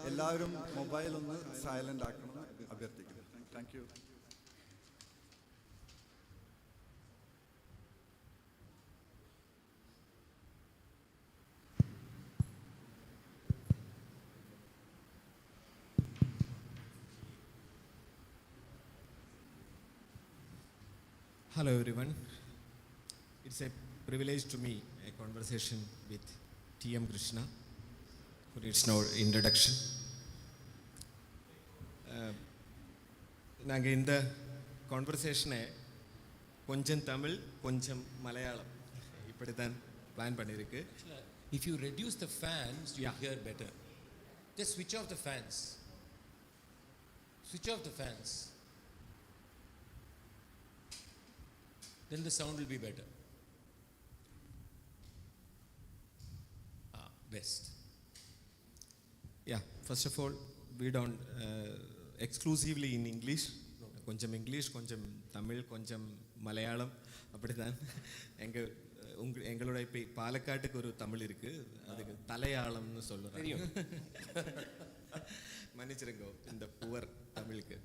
എല്ലാവരും മൊബൈൽ ഒന്ന് സൈലന്റ് ആക്കണമെന്ന് അഭ്യർത്ഥിക്കുന്നു. Thank you. Hello everyone. It's a privilege to me, a conversation with T.M.Krishna for its introduction. நாங்கள் இந்த கான்வர்சேஷனை கொஞ்சம் தமிழ் கொஞ்சம் மலையாளம் இப்படி தான் பிளான் பண்ணியிருக்கு. If you reduce the fans, you hear better. Just switch off the fans. Switch off the fans. Then the sound will be better. Best. Yeah, first of all, we don't exclusively in English. கொஞ்சம் English, கொஞ்சம் தமிழ், கொஞ்சம் மலையாளம், அப்படி தான். எங்களோட இப்போ பாலக்காட்டுக்கு ஒரு தமிழ் இருக்குது, அதுக்கு தலையாளம்னு சொல்லுறேன். மன்னிச்சிருங்க இந்த புவர் தமிழுக்கு.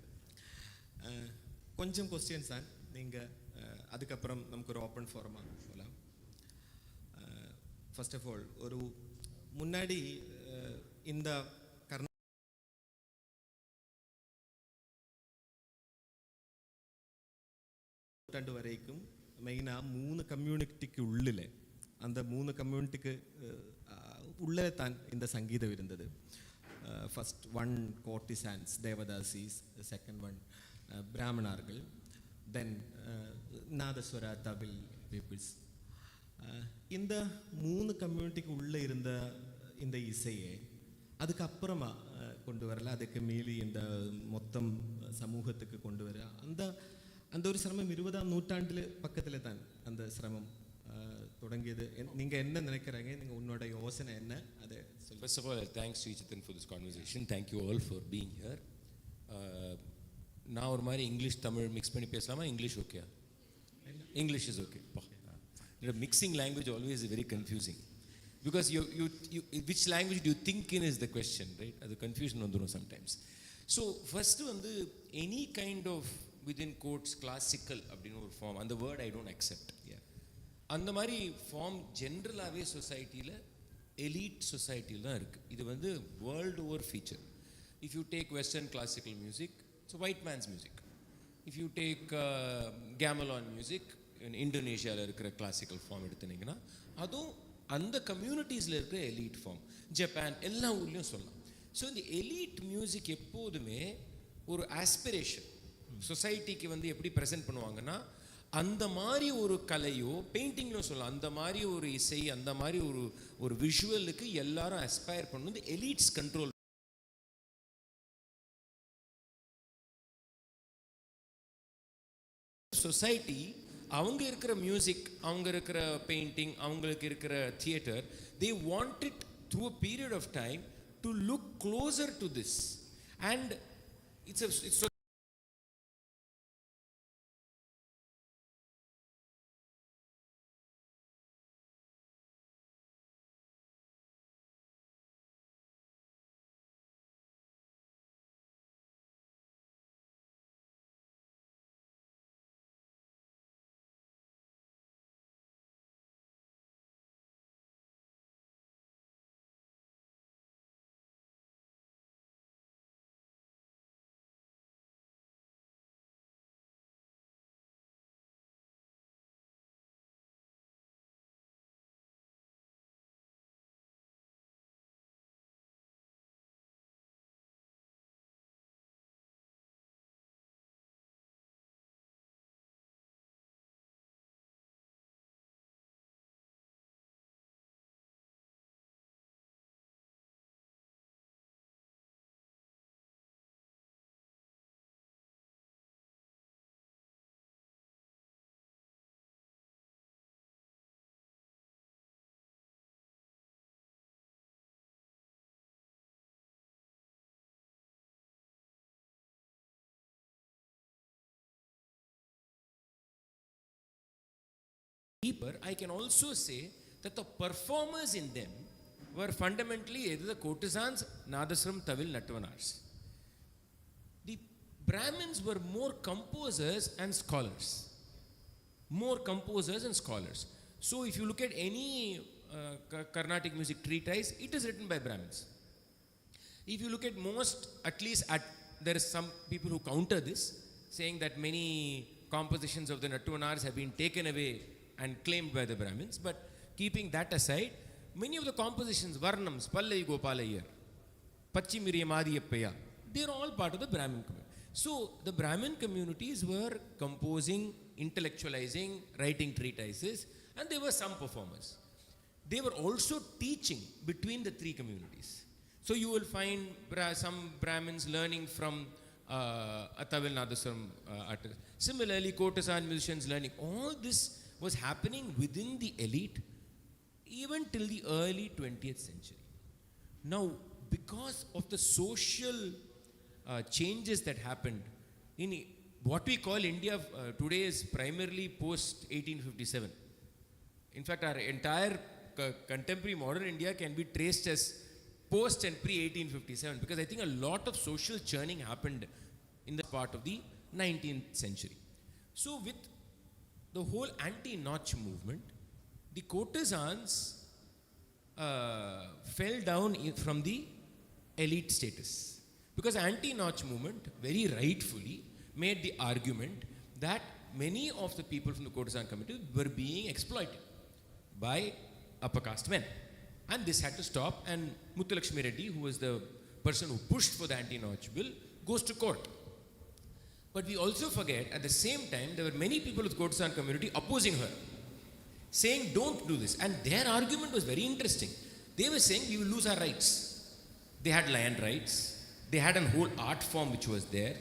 கொஞ்சம் கொஸ்டின்ஸ் தான், நீங்கள் அதுக்கப்புறம் நமக்கு ஒரு ஓப்பன் ஃபாரமாக போகலாம். ஃபர்ஸ்ட் ஆஃப் ஆல், ஒரு முன்னாடி இந்த நூற்றாண்டு வரைக்கும் மெயினாக 3 கம்யூனிட்டிக்கு உள்ளில், அந்த 3 கம்யூனிட்டிக்கு உள்ளே தான் இந்த சங்கீதம் இருந்தது. First one கோர்டிசான்ஸ், devadasis, second one பிராமணர்கள், தென் நாதஸ்வரா தபில் பீப்புள்ஸ். இந்த 3 கம்யூனிட்டிக்கு உள்ளே இருந்த இந்த இசையை அதுக்கப்புறமா கொண்டு வரல, அதுக்கு மீறி இந்த மொத்தம் சமூகத்துக்கு கொண்டு வர அந்த ஒரு சிரமம் 20ஆம் நூற்றாண்டில் பக்கத்தில் தான் அந்த சிரமம் தொடங்கியது. நீங்கள் என்ன நினைக்கிறாங்க, நீங்கள் உன்னோட யோசனை என்ன, அதை சொல்லுங்கள். First of all, thanks to Chetan for this conversation. Thank you all for being here. நான் ஒரு மாதிரி இங்கிலீஷ் தமிழ் மிக்ஸ் பண்ணி பேசலாமா? English okay? English is okay. Mixing language always is very confusing because you which language do you think in is the question, right? That confusion vandurum sometimes. So first vandu any kind of within quotes classical அப்படின ஒரு form, அந்த word I don't accept. அந்த மாதிரி form ஜென்ரலாகவே சொசைட்டியில் elite சொசைட்டியில் தான் இருக்குது. இது வந்து world over feature. If you take western classical music, it's white man's music. If you take gamelan music, இந்தோனேஷியாவில் இருக்கிற கிளாசிக்கல் ஃபார்ம் எடுத்துனீங்கன்னா அதுவும் அந்த கம்யூனிட்டிஸில் இருக்கிற எலீட் ஃபார்ம். ஜப்பான், எல்லா ஊர்லேயும் சொல்லலாம். ஸோ இந்த எலீட் மியூசிக் எப்போதுமே ஒரு ஆஸ்பிரேஷன் சொசைட்டிக்கு வந்து எப்படி ப்ரெசென்ட் பண்ணுவாங்கன்னா, அந்த மாதிரி ஒரு கலையோ பெயிண்டிங்னோ சொல்லலாம், அந்த மாதிரி ஒரு இசை, அந்த மாதிரி ஒரு விஷுவலுக்கு எல்லாரும் அஸ்பயர் பண்ணணும். எலீட்ஸ் கண்ட்ரோல் சொசைட்டி. அவங்க இருக்கிற மியூசிக், அவங்க இருக்கிற பெயிண்டிங், அவங்களுக்கு இருக்கிற theatre, they want it through a period of time to look closer to this, and it's deeper. I can also say that the performers in them were fundamentally either the courtesans, Nadaswaram, Tavil, Nattuvanars. The Brahmins were more composers and scholars. More composers and scholars. So if you look at any Carnatic music treatise, it is written by Brahmins. If you look at most, at least there are some people who counter this, saying that many compositions of the Nattuvanars have been taken away and claimed by the Brahmins. But keeping that aside, many of the compositions, Varnams, Pallavi Gopalayar, Pachimiriya Madhiyappaya, they are all part of the Brahmin community. So the Brahmin communities were composing, intellectualizing, writing treatises, and there were some performers. They were also teaching between the three communities. So you will find some Brahmins learning from Tavil Nadaswaram artists. Similarly, courtesan musicians learning. All this was happening within the elite even till the early 20th century. Now, because of the social changes that happened in what we call India today is primarily post 1857. In fact, our entire contemporary modern India can be traced as post and pre 1857, because I think a lot of social churning happened in the part of the 19th century. So with the whole anti-notch movement, the courtesans fell down from the elite status, because anti-notch movement very rightfully made the argument that many of the people from the courtesan community were being exploited by upper caste men, and this had to stop. And Lakshmi Reddy, who was the person who pushed for the anti-notch bill, goes to court. But we also forget, at the same time, there were many people of the courtesan community opposing her, saying don't do this. And their argument was very interesting. They were saying we will lose our rights. They had land rights. They had a whole art form which was there.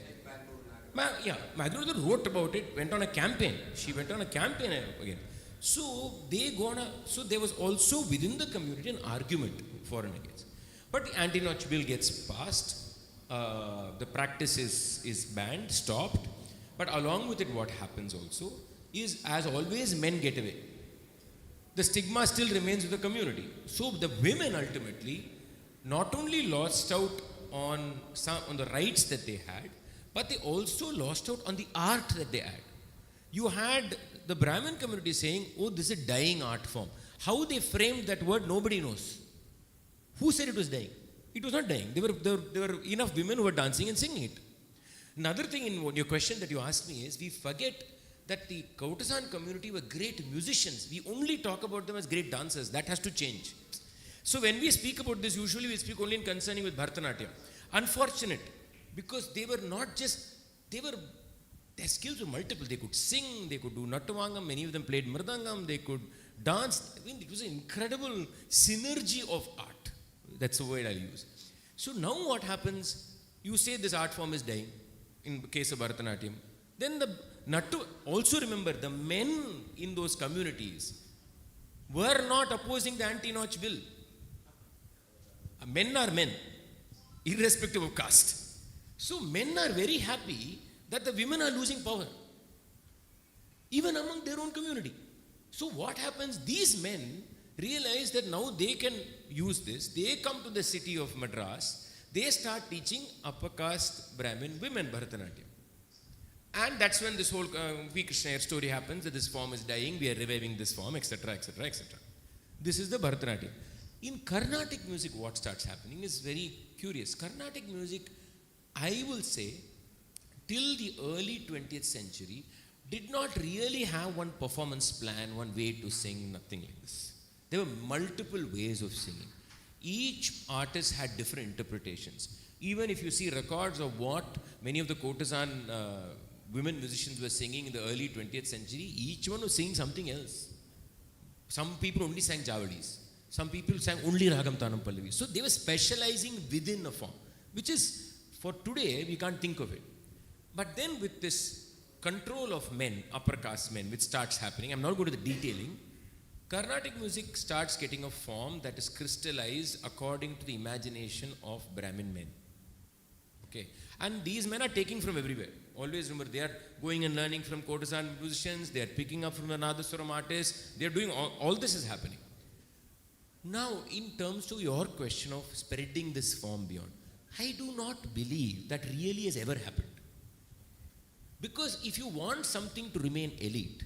Madhuri wrote about it, went on a campaign. She went on a campaign again. So there was also within the community an argument for and against. But the anti-notch bill gets passed. The practice is banned, stopped. But along with it, what happens also is, as always, men get away. The stigma still remains with the community. So the women ultimately not only lost out on the rights that they had, but they also lost out on the art that they had. You had the Brahmin community saying, oh, this is a dying art form. How they framed that word, nobody knows. Who said it was dying? It was not dying. There were enough women who were dancing and singing it. Another thing in your question that you asked me is, we forget that the courtesan community were great musicians. We only talk about them as great dancers. That has to change. So when we speak about this, usually we speak only in concerning with Bharatanatyam. Unfortunate, because they were not just, their skills were multiple. They could sing, they could do Nattuvangam, many of them played Mridangam, they could dance. I mean, it was an incredible synergy of art. That's the word I'll use. So now what happens, you say this art form is dying, in the case of Bharatanatyam. Then also remember, the men in those communities were not opposing the anti-notch bill. Men are men, irrespective of caste. So men are very happy that the women are losing power, even among their own community. So what happens? These men realize that now they can use this. They come to the city of Madras. They start teaching upper caste Brahmin women Bharatanatyam. And that's when this whole T.M.Krishna story happens, that this form is dying, we are reviving this form, etc., etc., etc. This is the Bharatanatyam. In Carnatic music, what starts happening is very curious. Carnatic music, I will say, till the early 20th century, did not really have one performance plan, one way to sing, nothing like this. There were multiple ways of singing. Each artist had different interpretations. Even if you see records of what many of the courtesan women musicians were singing in the early 20th century, each one was singing something else. Some people only sang Javalis. Some people sang only Ragam Tanam Pallavi. So they were specializing within a form, which is, for today, we can't think of it. But then with this control of men, upper caste men, which starts happening, I'm not going to the detailing, Carnatic music starts getting a form that is crystallized according to the imagination of Brahmin men. Okay. And these men are taking from everywhere. Always remember, they are going and learning from courtesan musicians, they are picking up from the Nadaswaram artists, they are doing all this is happening. Now, in terms to your question of spreading this form beyond, I do not believe that really has ever happened. Because if you want something to remain elite,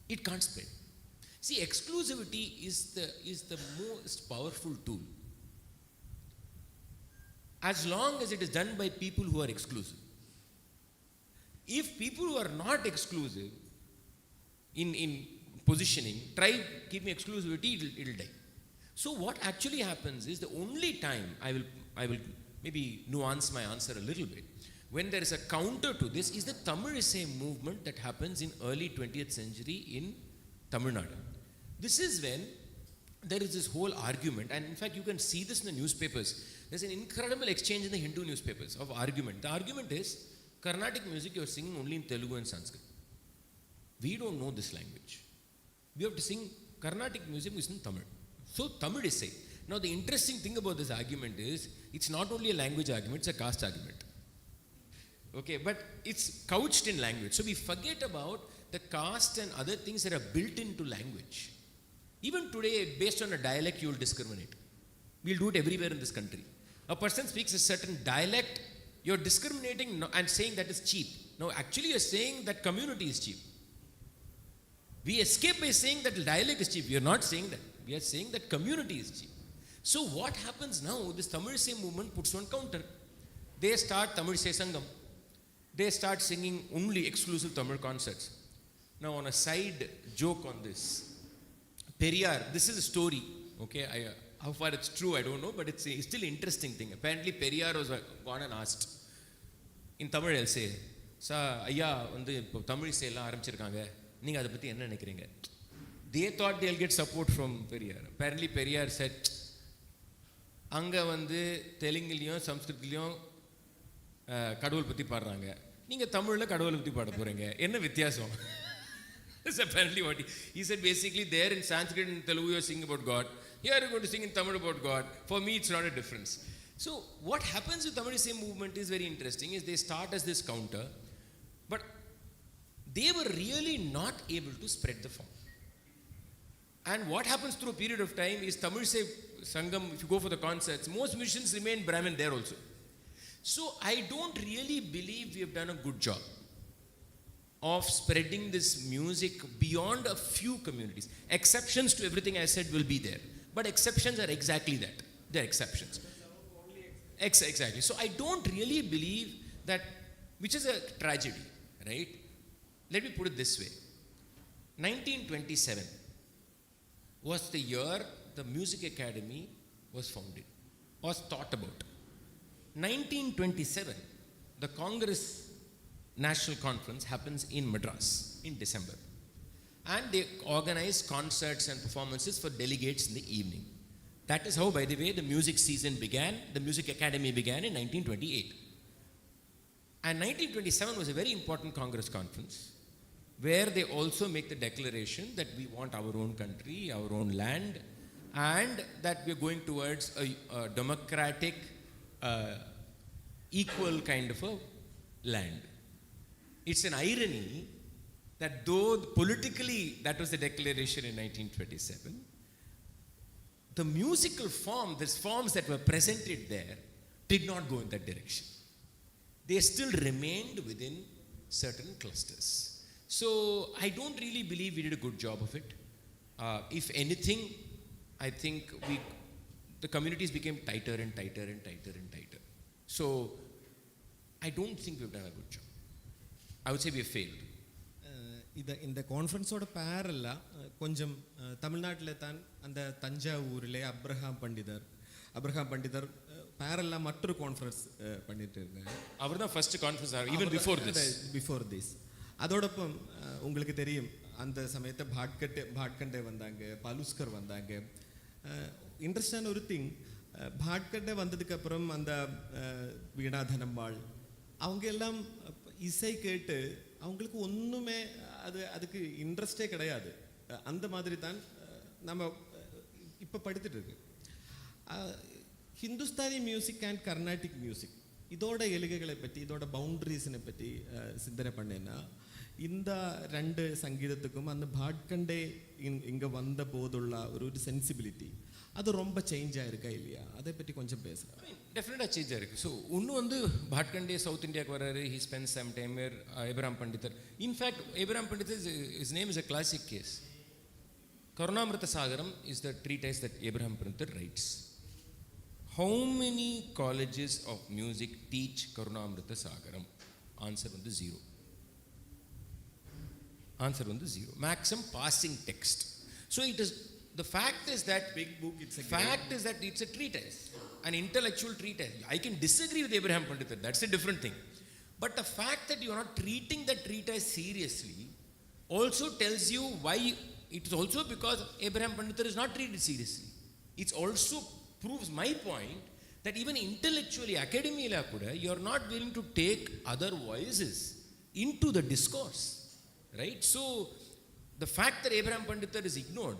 it can't spread. See, exclusivity is the most powerful tool. As long as it is done by people who are exclusive. If people who are not exclusive in positioning try keeping exclusivity, it'll die. So what actually happens is, the only time I will maybe nuance my answer a little bit, when there is a counter to this, is the Tamilisai movement that happens in early 20th century in Tamil Nadu. This is when there is this whole argument, and in fact you can see this in the newspapers. There's an incredible exchange in the Hindu newspapers of argument. The argument is, Karnatic music you're singing only in Telugu and Sanskrit. We don't know this language. We have to sing Karnatic music which is in Tamil. So Tamilisai. Now the interesting thing about this argument is, it's not only a language argument, it's a caste argument. Okay, but it's couched in language. So we forget about the caste and other things that are built into language. Even today, based on a dialect, you will discriminate. We'll do it everywhere in this country. A person speaks a certain dialect, you're discriminating and saying that is cheap. Now actually you're saying that community is cheap. We escape by saying that dialect is cheap. We are not saying that. We are saying that community is cheap. So what happens now, this Tamilisai movement puts on counter. They start Tamilisai Sangam. They start singing only exclusive Tamil concerts. Now on a side joke on this, Periyar, this is a story, okay, how far it's true I don't know, but it's still an interesting thing. Apparently Periyar was gone and asked, in Tamil I'll say, ஐயா வந்து இப்போ தமிழிசை எல்லாம் ஆரம்பிச்சிருக்காங்க, நீங்கள் அதை பற்றி என்ன நினைக்கிறீங்க? They thought they'll get support from Periyar. Apparently Periyar said, அங்கே வந்து தெலுங்குலையும் சம்ஸ்கிருத்லையும் கடவுள் பற்றி பாடுறாங்க, நீங்கள் தமிழில் கடவுளை பற்றி பாட போகிறீங்க, என்ன வித்தியாசம்? That's apparently what he said. Basically, there in Sanskrit and Telugu you are singing about God. Here you are going to sing in Tamil about God. For me, it's not a difference. So what happens with Tamilisai movement is very interesting. Is they start as this counter, but they were really not able to spread the form. And what happens through a period of time is Tamilisai Sangam. If you go for the concerts, most musicians remain Brahmin there also. So I don't really believe we have done a good job of spreading this music beyond a few communities. Exceptions to everything I said will be there, but exceptions are exactly that. They're exceptions. Exactly. So I don't really believe that, which is a tragedy, right? Let me put it this way. 1927 was the year the Music Academy was founded, was thought about. 1927, the Congress National Conference happens in Madras in December, and they organize concerts and performances for delegates in the evening. That is how, by the way, the music season began. The Music Academy began in 1928, and 1927 was a very important Congress conference, where they also make the declaration that we want our own country, our own land, and that we are going towards a democratic, equal kind of a land. It's an irony that though politically that was the declaration in 1927, the musical form, these forms that were presented there, did not go in that direction. They still remained within certain clusters. So I don't really believe we did a good job of it. If anything, I think the communities became tighter and tighter and tighter and tighter. So I don't think we've done a good job. I would say we have failed. இந்த கான்ஃபரன்ஸோட பேரல்ல கொஞ்சம் தமிழ்நாட்டில் தான் அந்த தஞ்சாவூரில் Abraham பண்டிதர் பேரல்ல மற்றொரு conference பண்ணிட்டு இருந்தாங்க. அவர் தான் first conference, even before this. அதோடொപ്പം உங்களுக்கு தெரியும், அந்த சமயத்தை பாட்கண்டே வந்தாங்க, பலுஸ்கர் வந்தாங்க. இன்ட்ரெஸ்டான ஒரு திங், பாட்கண்டே வந்ததுக்கு அப்புறம் அந்த வீணாதனம்மாள் அவங்க எல்லாம் இசை கேட்டு அவங்களுக்கு ஒன்றுமே அதுக்கு இன்ட்ரெஸ்டே கிடையாது. அந்த மாதிரி தான் நம்ம இப்போ படித்துட்டு இருக்கு. Hindustani music and Carnatic music இதோட எலிகைகளை பற்றி, இதோட பவுண்டரிஸினை பற்றி சிந்தனை பண்ணேன்னா, இந்த ரெண்டு சங்கீதத்துக்கும் அந்த பாட்கண்டே இங்கே வந்த போதுள்ள ஒரு சென்சிபிலிட்டி, அது ரொம்ப சேஞ்ச் ஆயிருக்கா இல்லையா, அதை பற்றி கொஞ்சம் பேசுகிறேன். டெஃபினட்டாக சேஞ்ச் ஆயிருக்கு. ஸோ ஒன்று வந்து பாட்கண்டே சவுத் இந்தியாவுக்கு வர்றாரு, he spend some time where Abraham Pandithar. In fact Abraham Pandithar is name is a classic case. Karunamirtha Sagaram is the treatise that Abraham Pandit writes. How many colleges of music teach Karunamrita Sagaram? Answer வந்து 0. Answer வந்து 0. Maximum passing text. So it is, the fact is that big book, it's a fact is that it's a treatise, an intellectual treatise. I can disagree with Abraham Pandit, that's a different thing. But the fact that you are not treating that treatise seriously also tells you why. It is also because Abraham Pandit is not treated seriously. It also proves my point that even intellectually, academically kuda, you are not willing to take other voices into the discourse, right? So the fact that Abraham Pandit is ignored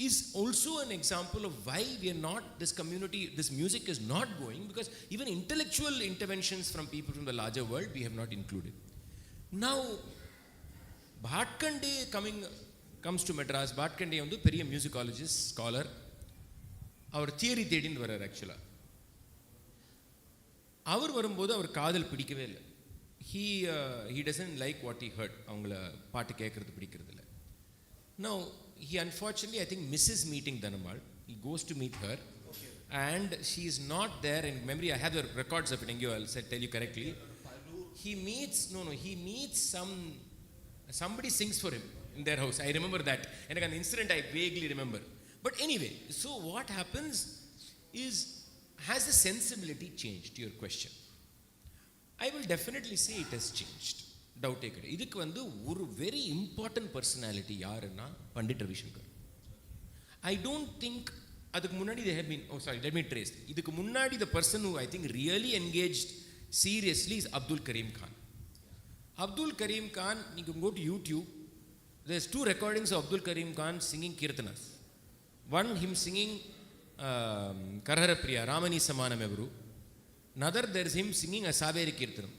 is also an example of why we are not, this community, this music is not going, because even intellectual interventions from people from the larger world we have not included. Now Bhatkande comes to Madras. Bhatkande வந்து பெரிய மியூசிகாலஜிஸ்ட், scholar. அவர் theory தேடின்னு வர்றார். ஆக்சுவலாக அவர் வரும்போது அவர் காதல் பிடிக்கவே இல்லை. he doesn't like what he heard. அவங்கள பாட்டு கேட்கறது பிடிக்கிறது இல்லை. Now he unfortunately, I think, misses meeting Dhanamal. He goes to meet her, and she is not there. In memory, I have the records of it. I'll tell you correctly. He meets somebody sings for him in their house. I remember that, and an incident I vaguely remember. But anyway, so what happens is, has the sensibility changed, to your question? I will definitely say it has changed. டவுட்டே கிடையாது. இதுக்கு வந்து ஒரு very important personality யாருன்னா Pandit Ravishankar. I don't think அதுக்கு முன்னாடி they have been, let me trace. இதுக்கு முன்னாடி the person who I think really engaged seriously is Abdul Karim Khan. Abdul Karim Khan, you can go to YouTube, there's 2 recordings of Abdul Karim Khan singing kirtanas. One, him singing Karhara Priya, Ramani Samanam Evru. Another, there's him singing a Saveri Kirtanam.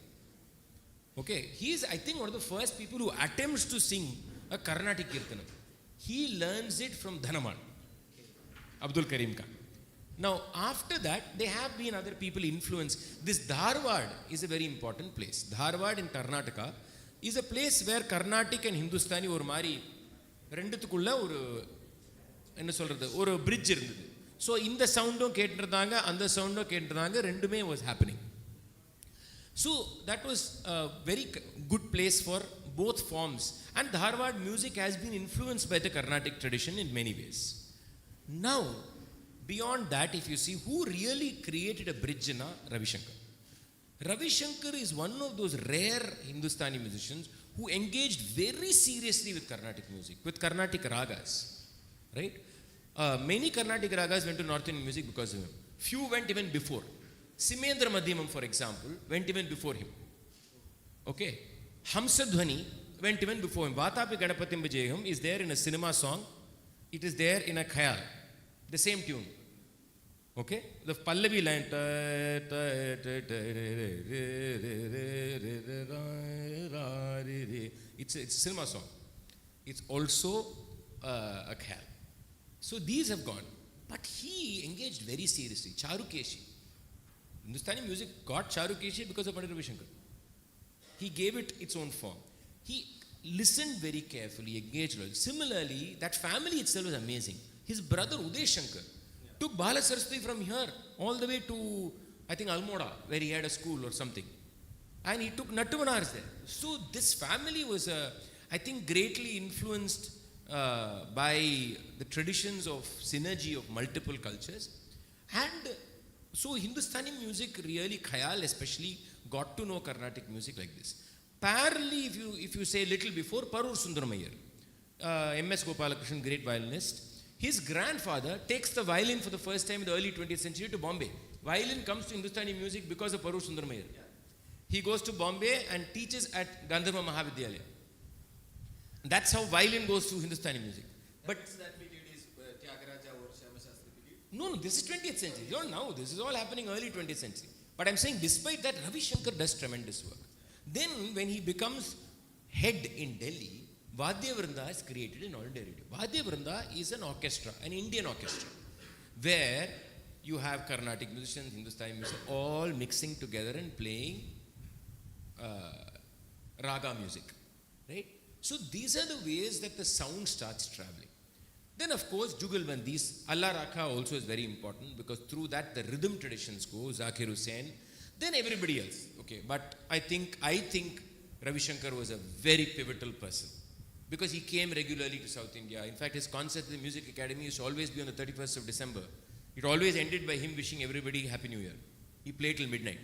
Okay, he is, I think, one of the first people who attempts to sing a Karnatic Kirtanam. He learns it from Dhanamal, Abdul Karim Khan. Now, after that, there have been other people influenced. This Dharwad is a very important place. Dharwad in Karnataka is a place where Karnatic and Hindustani ஒரு மாதிரி ரெண்டுத்துக்குள்ள ஒரு என்ன சொல்றது, ஒரு bridge இருந்தது. So இந்த சவுண்டும் கேட்டுருந்தாங்க, அந்த சவுண்டும் கேட்டுருந்தாங்க, ரெண்டுமே was happening. So that was a very good place for both forms, and Dharwad music has been influenced by the Karnatic tradition in many ways. Now, beyond that, if you see who really created a bridge in Ravi Shankar. Ravi Shankar is one of those rare Hindustani musicians who engaged very seriously with Karnatic music, with Karnatic ragas, right? Many Karnatic ragas went to North Indian music because of him. Few went even before. Simendra Madhyamam, for example, went even before him. Okay, Hamsadhwani went even before him. Vatapi Ganapatim Vijayam is there in a cinema song. It is there in a khayal, the same tune. Okay, the Pallavi line, it's a cinema song. It's also a khayal. So these have gone, but he engaged very seriously. Charukeshi, Hindustani music got Charukeshi because of Pandit Ravi Shankar. He gave it its own form. He listened very carefully, engaged well. Similarly, that family itself was amazing. His brother Uday Shankar took Bala Saraswati from here all the way to, I think, Almora, where he had a school or something. And he took Nattuvanars there. So this family was, I think, greatly influenced by the traditions of synergy of multiple cultures. And so Hindustani music really, khayal especially, got to know Carnatic music like this. Parallelly, if you say little before, Parur Sundaramayyar, M.S. Gopalakrishnan, great violinist, his grandfather takes the violin for the first time in the early 20th century to Bombay. Violin comes to Hindustani music because of Parur Sundaramayyar. He goes to Bombay and teaches at Gandharva Mahavidyalaya. That's how violin goes to Hindustani music. But that period is Tyagaraja or Shyama Shastri period? No, this is 20th century. You don't know, this is all happening early 20th century. But I'm saying, despite that, Ravi Shankar does tremendous work. Then when he becomes head in Delhi, Vadya Vrinda is created in All India Radio. Vadya Vrinda is an orchestra, an Indian orchestra, where you have Karnatic musicians, Hindustani musicians, all mixing together and playing raga music, right? So these are the ways that the sound starts traveling. Then of course Jugalbandis, Allah Rakha also is very important, because through that the rhythm traditions go, Zakir Hussain, then everybody else. Okay, but I think Ravi Shankar was a very pivotal person, because he came regularly to South India. In fact, his concert at the Music Academy used to always be on the 31st of December. It always ended by him wishing everybody Happy New Year. He played till midnight.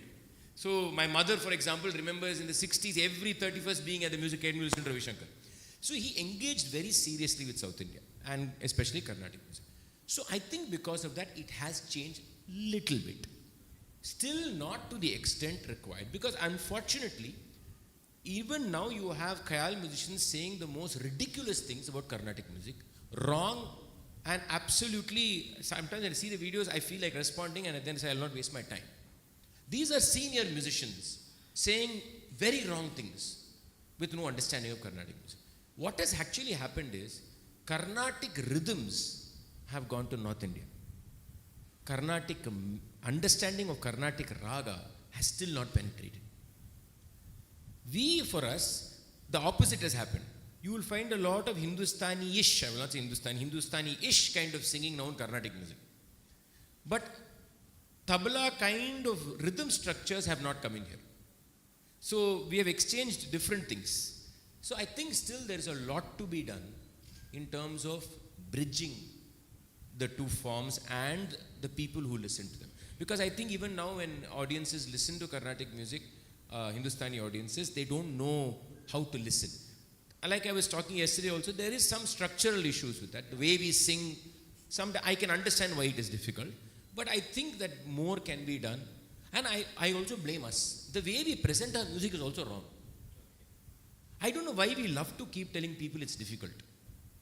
So my mother, for example, remembers in the 60s every 31st being at the Music Academy listening to Ravi Shankar. So he engaged very seriously with South India, and especially Carnatic music. So I think because of that, it has changed little bit. Still not to the extent required, because unfortunately, even now you have Khayal musicians saying the most ridiculous things about Carnatic music, wrong, and absolutely, sometimes when I see the videos, I feel like responding and then say, I'll not waste my time. These are senior musicians saying very wrong things with no understanding of Carnatic music. What has actually happened is, Carnatic rhythms have gone to North India. Carnatic understanding of Carnatic raga has still not penetrated. For us, the opposite has happened. You will find a lot of Hindustani-ish, I will not say Hindustani, Hindustani-ish kind of singing now in Carnatic music. But tabla kind of rhythm structures have not come in here. So we have exchanged different things. So I think still there is a lot to be done in terms of bridging the two forms and the people who listen to them. Because I think even now when audiences listen to Carnatic music, Hindustani audiences, they don't know how to listen. Like I was talking yesterday also, there is some structural issues with that. The way we sing, I can understand why it is difficult, but I think that more can be done. And I also blame us. The way we present our music is also wrong. I don't know why we love to keep telling people it's difficult.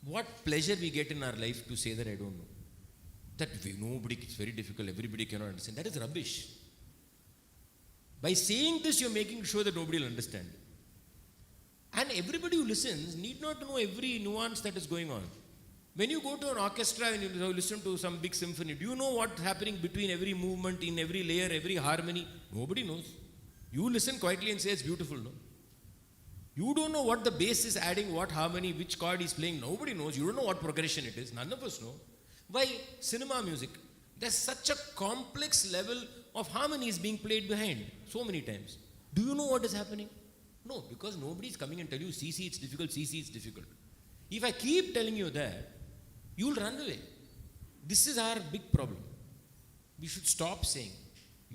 What pleasure we get in our life to say that, I don't know. That it's very difficult, everybody cannot understand. That is rubbish. By saying this, you're making sure that nobody will understand. And everybody who listens need not know every nuance that is going on. When you go to an orchestra and you listen to some big symphony, do you know what's happening between every movement, in every layer, every harmony? Nobody knows. You listen quietly and say it's beautiful, no? You don't know what the bass is adding, what harmony, which chord is playing. Nobody knows. You don't know what progression it is. None of us know. Why? Cinema music. There's such a complex level of harmonies being played behind so many times. Do you know what is happening? No, because nobody is coming and tell you, CC it's difficult, CC it's difficult. If I keep telling you that, you will run away. This is our big problem. We should stop saying.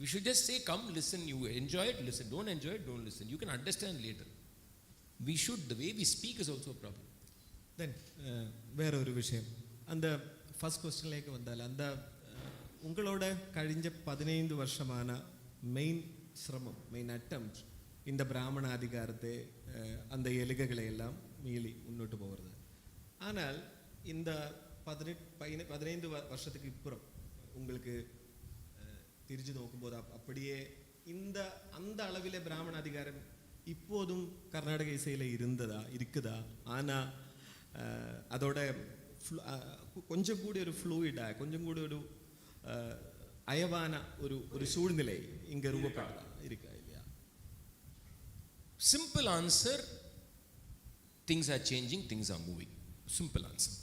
We should just say, come listen, you enjoy it, listen. Don't enjoy it, don't listen. You can understand later. We should, the way we speak is also a problem. Then, വേറെ ഒരു വിഷയം அந்த first ക്വസ്റ്റ്യനിലേക്ക് വന്നാൽ அந்த உங்களோட കഴിഞ്ഞ 15 வருஷமான main சிரமம் மெயின் அட்டெம்ப்ட் இந்த பிராமண அதிகாரத்தை அந்த எலுகைகளை எல்லாம் மீறி முன்னோட்டு போகிறது. ஆனால் இந்த 15 வருஷத்துக்கு அப்புறம் உங்களுக்கு തിരിച്ചു നോക്കുമ്പോൾ அப்படியே அந்த அளவிலே பிராமண அதிகாரம் இப்போதும் கர்நாடக இசையில் இருக்குதா ஆனால் அதோட கொஞ்சம் கூடி ஒரு ஃப்ளூயிடாக கொஞ்சம் கூடி ஒரு அயவான ஒரு சூழ்நிலை இங்கே ரூபப்படுதா இருக்கா இல்லையா? Simple answer, things are changing, things are moving. Simple answer.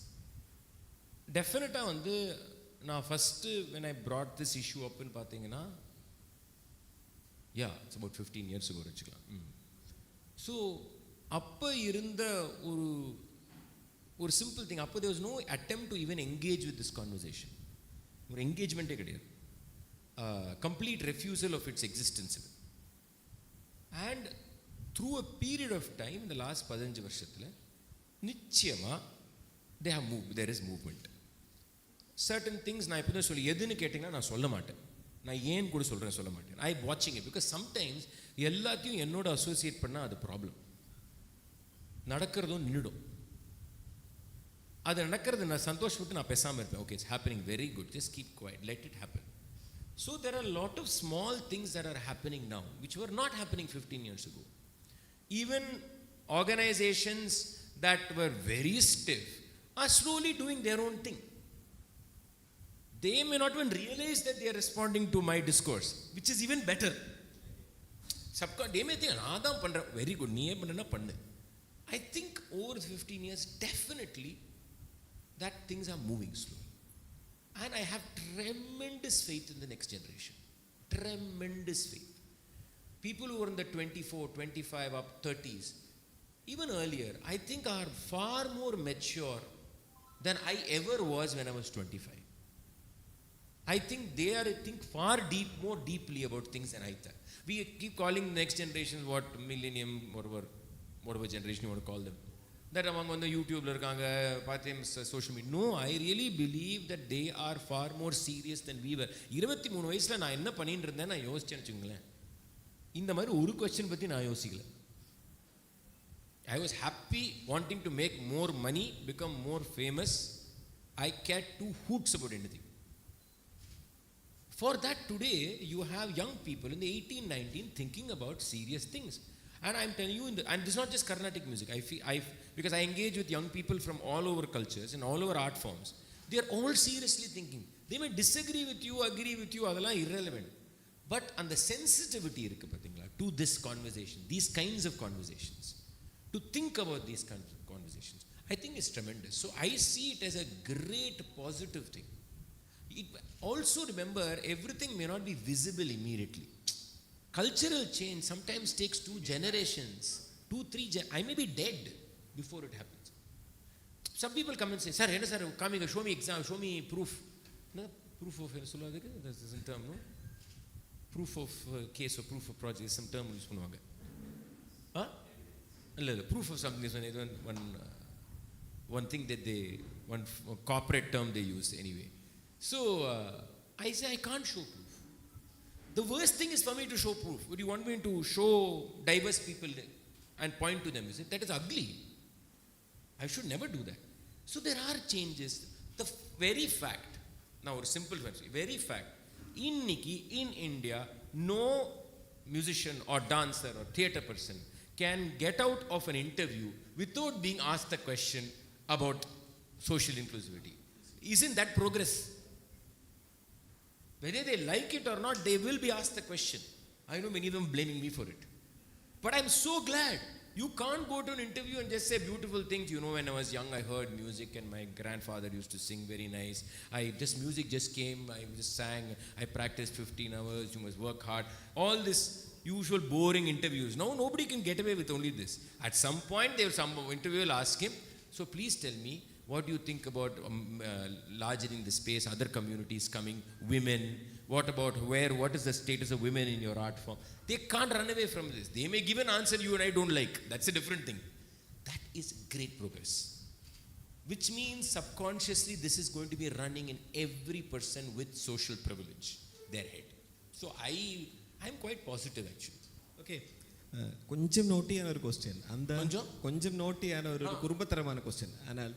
Definitely நான் first when I brought this issue up in பார்த்தீங்கன்னா, yeah, it's about 15 years ago வச்சுக்கலாம். So அப்போ இருந்த ஒரு simple thing, அப்போ there was no attempt to even engage with this conversation. ஒரு என்கேஜ்மெண்ட்டே கிடையாது. Complete refusal of its existence. And through a period of time, in the last 15 வருஷத்தில் நிச்சயமா they have moved, there is movement. Certain things நான் இப்போ தான் சொல்லி எதுன்னு கேட்டிங்கன்னா நான் சொல்ல மாட்டேன். நான் ஏன் கூட சொல்ல மாட்டேன். ஐ வாட்சிங் இட் பிகாஸ் சம்டைம்ஸ் எல்லாத்தையும் என்னோட அசோசியேட் பண்ணால் அது ப்ராப்ளம். நடக்கிறதும் நின்றுடும். அது நடக்கிறது நான் சந்தோஷப்பட்டு நான் பேசாமல் இருப்பேன். Okay, it's happening, very good, just keep quiet, let it happen. So there are lot of small things that are happening now which were not happening 15 years ago. Even organizations that were very stiff are slowly doing their own thing. They may not even realize that they are responding to my discourse, which is even better. They may think, "Adam pandra, very good, nee panna pannu." I think over 15 years, definitely, that things are moving slowly. And I have tremendous faith in the next generation. Tremendous faith. People who are in the 24, 25, up 30s, even earlier, I think are far more mature than I ever was when I was 25. I think they are far more deeply about things than I thought. We keep calling the next generation what millennium, whatever generation you want to call them. That among on the YouTube, social media. No, I really believe that they are far more serious than we were. 23 வயசுல நான் என்ன பண்ணிட்டு இருந்தேன் நான் யோசிச்சேன்னு வச்சுங்களேன். இந்த மாதிரி ஒரு கொஸ்டின் பத்தி நான் யோசிக்கல. I was happy wanting to make more money, become more famous. I cared 2 hoots about anything. For that today, you have young people in the 18, 19 thinking about serious things. And I'm telling you, and this is not just Karnatic music. Because I engage with young people from all over cultures and all over art forms. They are all seriously thinking. They may disagree with you, agree with you, adala irrelevant. But on the sensitivity to this conversation, these kinds of conversations, to think about these kinds of conversations, I think is tremendous. So I see it as a great positive thing. Also remember, everything may not be visible immediately. Cultural change sometimes takes 2 generations, 2-3 I may be dead before it happens. Some people come and say, "Sir, sir, coming, show me exam, show me proof." No, proof of this is a term, no? Proof of case or proof of project is some term use பண்ணுவாங்க. Proof of something is one thing that one corporate term they use anyway. So I say I can't show proof. The worst thing is for me to show proof. Would you want me to show diverse people and point to them? You say that is ugly. I should never do that. So there are changes. The very fact, now a simple fact, very fact, in India, no musician or dancer or theatre person can get out of an interview without being asked a question about social inclusivity. Isn't that progress? Whether they like it or not, they will be asked the question. I know many of them blaming me for it. But I'm so glad. You can't go to an interview and just say beautiful things. You know, when I was young, I heard music and my grandfather used to sing very nice. This music just came, I just sang, I practiced 15 hours, you must work hard. All this usual boring interviews. Now nobody can get away with only this. At some point, some interviewer will ask him, "So please tell me, what do you think about largening the space, other communities coming, women? What about what is the status of women in your art form?" They can't run away from this. They may give an answer you and I don't like. That's a different thing. That is great progress. Which means subconsciously this is going to be running in every person with social privilege, their head. So I'm quite positive actually. Okay. கொஞ்சம் note செய்யான ஒரு question. அந்த கொஞ்சம் note செய்யான ஒரு குறும்பத்தரமான question. ஆனால்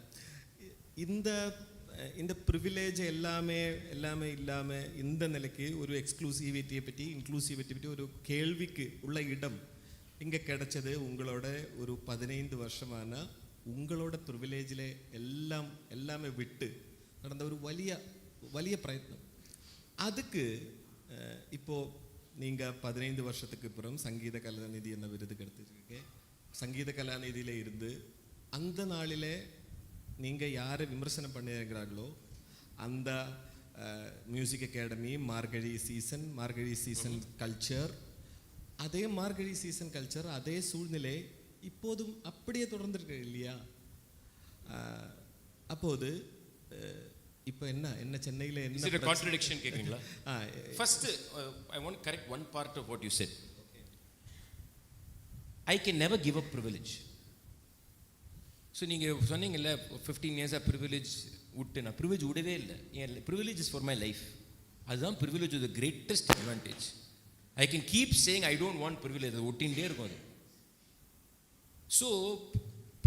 இந்த privilege எல்லாமே இல்லாமல் இந்த நிலைக்கு ஒரு எக்ஸ்க்ளூசிவிட்டியை பற்றி இன்க்ளூசிவிட்டி பற்றி ஒரு கேள்விக்கு உள்ள இடம் இங்கே கிடைச்சது உங்களோட ஒரு 15 வருஷமான உங்களோட ப்ரிவிலேஜில் எல்லாமே விட்டு நடந்த ஒரு വലിയ பிரயத்னம். அதுக்கு இப்போது நீங்கள் 15 வருஷத்துக்கு அப்புறம் சங்கீத கலாநிதி என்ன விருதுக்கு எடுத்துருக்கீங்க. சங்கீத கலாநிதியில் இருந்து அந்த நாளிலே நீங்கள் யாரை விமர்சனம் பண்ணியிருக்கிறார்களோ அந்த மியூசிக் அகாடமி, மார்கழி சீசன் கல்ச்சர், அதே மார்கழி சீசன் கல்ச்சர், அதே சூழ்நிலை இப்போதும் அப்படியே தொடர்ந்துருக்கு இல்லையா? அப்போது இப்போ என்ன சென்னையில் என்ன கான்ட்ரடிக்ஷன் கேட்குறீங்களா? First I want correct one part of what you said. I can never give up privilege. So நீங்கள் சொன்னீங்கல்ல 15 இயர்ஸாக ப்ரிவிலேஜ் விட்டு, நான் ப்ரிவிலேஜ் விடவே இல்லை. என் privilege is for my life. அதுதான் privilege the greatest advantage. I can keep saying I don't want privilege, அது ஒட்டின்ண்டே இருக்கும் அது. So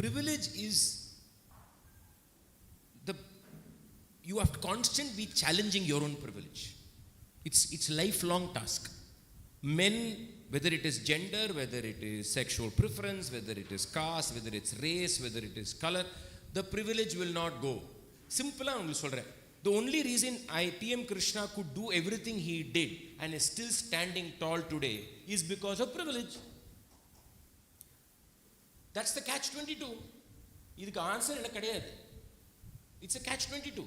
privilege is you have to constantly be challenging your own privilege. It's lifelong task. Men whether it is gender, whether it is sexual preference, whether it is caste, whether it's race, whether it is color, the privilege will not go. Simple உங்களுக்கு சொல்றேன். The only reason T.M.Krishna could do everything he did and is still standing tall today is because of privilege. That's the catch-22. இதுக்கு answer என்ன கிடையாது. It's a catch-22.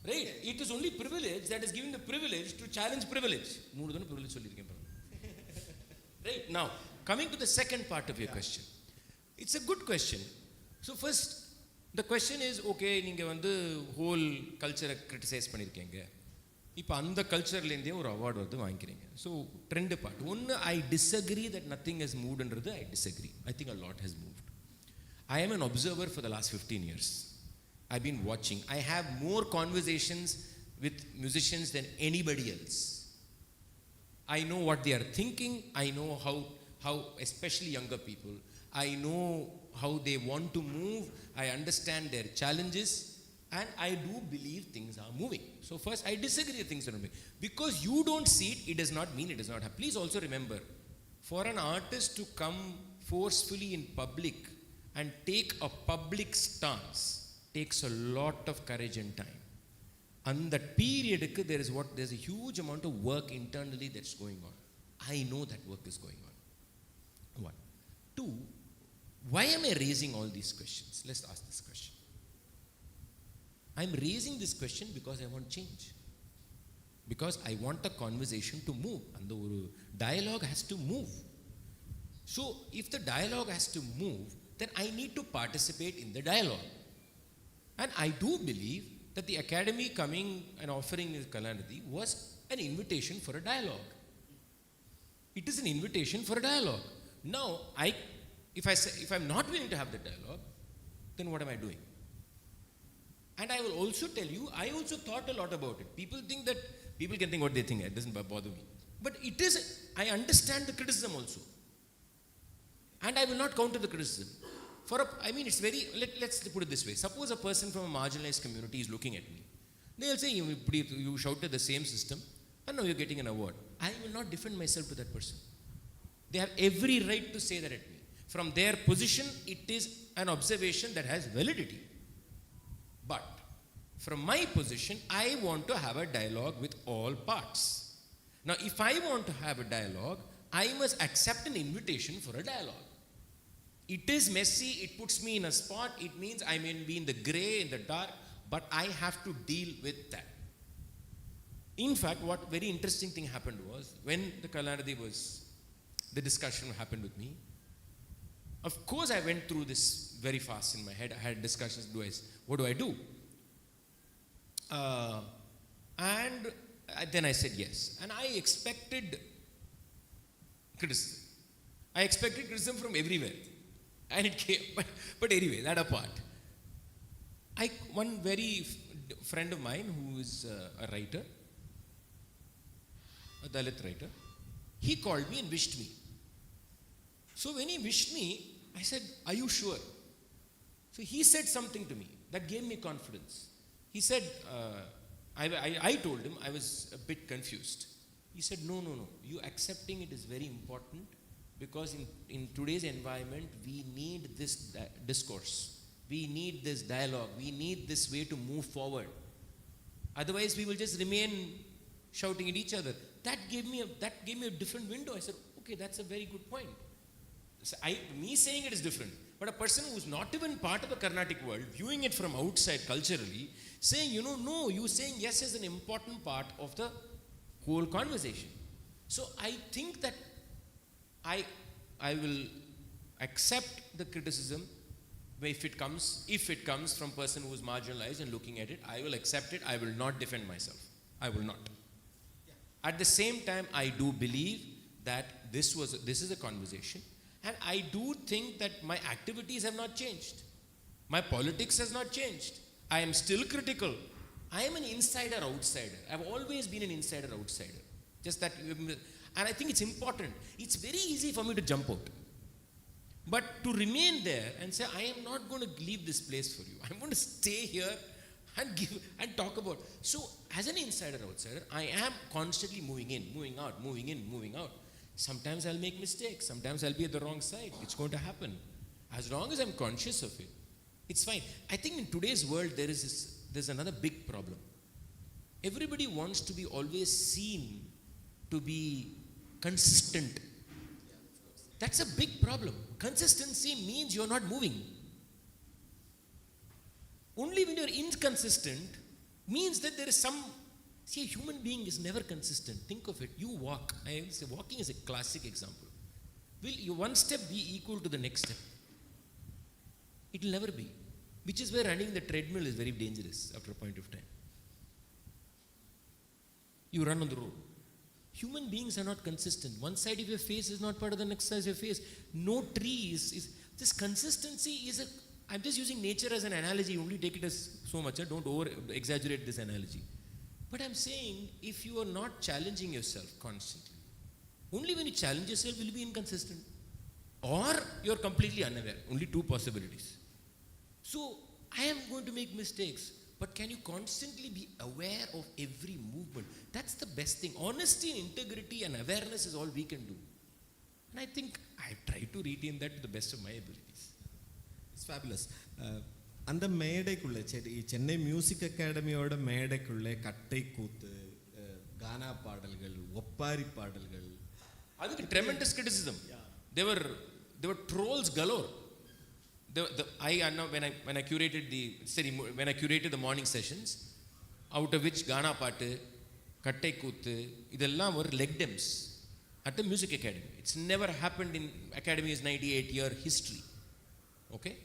Right? It is only privilege that is given the privilege to challenge privilege. மூணு தான privilege சொல்லிருக்கேன் பாருங்க. Right? Now, coming to the second part of your question. It's a good question. So first, the question is, okay, நீங்க வந்து whole culture criticize பண்ணிருக்கீங்க. இப்போ அந்த கல்ச்சர்லேருந்தே ஒரு அவார்டு வந்து வாங்கிக்கிறீங்க. ஸோ ரெண்டு பார்ட். ஒன்று, I disagree that nothing has மூவ்டுன்றது I disagree. I think a lot has moved. I am an observer for the last 15 years. I've been watching. I have more conversations with musicians than anybody else. I know what they are thinking. I know how especially younger people, I know how they want to move. I understand their challenges, and I do believe things are moving. So first, I disagree with things are moving. Because you don't see it, it does not mean it does not happen. Please also remember, for an artist to come forcefully in public and take a public stance takes a lot of courage and time. And that period, there's a huge amount of work internally that's going on. I know that work is going on. One. Two, why am I raising all these questions? Let's ask this question. I'm raising this question because I want change. Because I want a conversation to move. And the dialogue has to move. So, if the dialogue has to move, then I need to participate in the dialogue. And I do believe that the academy coming and offering Karnatic was an invitation for a dialogue. It is an invitation for a dialogue. Now, if I'm not willing to have the dialogue, then what am I doing? And I will also tell you, I also thought a lot about it. People can think what they think. It doesn't bother me. But I understand the criticism also. And I will not counter the criticism. It's very, let's put it this way. Suppose a person from a marginalized community is looking at me. They'll say, you shouted the same system, and now you're getting an award. I will not defend myself to that person. They have every right to say that at me. From their position, it is an observation that has validity. But from my position, I want to have a dialogue with all parts. Now, if I want to have a dialogue, I must accept an invitation for a dialogue. It is messy, it puts me in a spot, it means I may be in the gray, in the dark, but I have to deal with that. In fact, what very interesting thing happened was, when the discussion happened with me, of course I went through this very fast in my head. I had discussions, what do I do? And then I said yes. And I expected criticism. I expected criticism from everywhere. And it came, but anyway, that apart. One very friend of mine who is a writer, a Dalit writer, he called me and wished me. So when he wished me, I said, are you sure? So he said something to me that gave me confidence. He said, I told him I was a bit confused. He said, no. You accepting it is very important. Because in today's environment, we need this discourse. We need this dialogue. We need this way to move forward. Otherwise, we will just remain shouting at each other. That gave me a different window. I said, okay, that's a very good point. So me saying it is different. But a person who is not even part of the Karnatic world, viewing it from outside culturally, saying, no, you saying yes is an important part of the whole conversation. So I think that I will accept the criticism if it comes from a person who is marginalized and looking at it. I will accept it. I will not defend myself. I will not. Yeah. At the same time, I do believe that this is a conversation, and I do think that my activities have not changed. My politics has not changed. I am still critical. I am an insider-outsider. I have always been an insider-outsider. Just that. And I think it's important. It's very easy for me to jump out. But to remain there and say, I am not going to leave this place for you. I'm going to stay here and talk about. So as an insider outsider, I am constantly moving in, moving out, moving in, moving out. Sometimes I'll make mistakes, sometimes I'll be at the wrong side. It's going to happen. As long as I'm conscious of it, it's fine. I think in today's world there's another big problem. Everybody wants to be always seen to be consistent. That's a big problem. Consistency means you're not moving. Only when you're inconsistent means that there is some. See, a human being is never consistent. Think of it. You walk. I will say walking is a classic example. Will you one step be equal to the next step? It will never be. Which is where running the treadmill is very dangerous after a point of time. You run on the road. Human beings are not consistent. One side of your face is not part of the next side of your face. No tree is this consistency is a. I'm just using nature as an analogy. Only take it as so much. Don't over exaggerate this analogy. But I'm saying, if you are not challenging yourself constantly, only when you challenge yourself will you be inconsistent, or you're completely unaware. Only two possibilities. So I am going to make mistakes, but can you constantly be aware of every movement? That's the best thing. Honesty, integrity and awareness is all we can do. And I think I've tried to retain that to the best of my abilities. It's fabulous. அந்த மேடைக்குள்ள Chennai music அகாடமியோட மேடைக்குள்ள கட்டை கூத்து, கானா பாடல்கள், ஒப்பாரி பாடல்கள், அதுக்கு tremendous criticism. There were trolls galore. When I curated the morning sessions, out of which Gana Paatu, Kattai Kuttu, idella were legdems at the music academy. It's never happened in academy's 98-year history. Okay?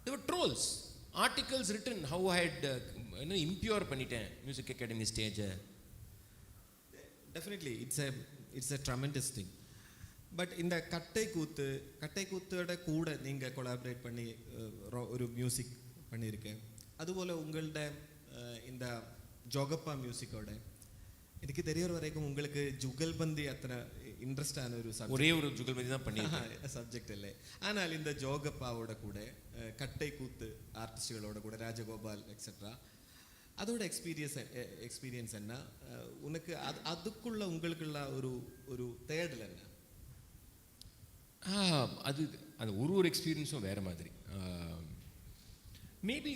There were trolls, articles written how I had impure panniten music academy stage. Definitely, it's a tremendous thing. But in the kattai kuttuoda kuda neenga collaborate panni oru music pannirken. അതുപോലെ ഉങ്ങളുടെ இந்த ஜோகப்பா மியூசிக்கோட എനിക്ക് തെരിയർ വരേക്കും உங்களுக்கு ஜுகல்பந்தி அத்தனை interest ஆன ஒரு ஒரே ஒரு ஜுகல்பந்தி தான் பண்ணியிருக்கேன் சப்ஜெக்ட் இல்லை. ஆனால் இந்த ஜோகப்பாவோட கூட கட்டை கூத்து ஆர்டிஸ்டுகளோட கூட ராஜகோபால் எக்ஸெட்ரா அதோட எக்ஸ்பீரியன்ஸ் என்ன உனக்கு அதுக்குள்ள உங்களுக்குள்ள ஒரு தேடல் என்ன? அது அது ஒரு எக்ஸ்பீரியன்ஸும் வேறு மாதிரி. மேபி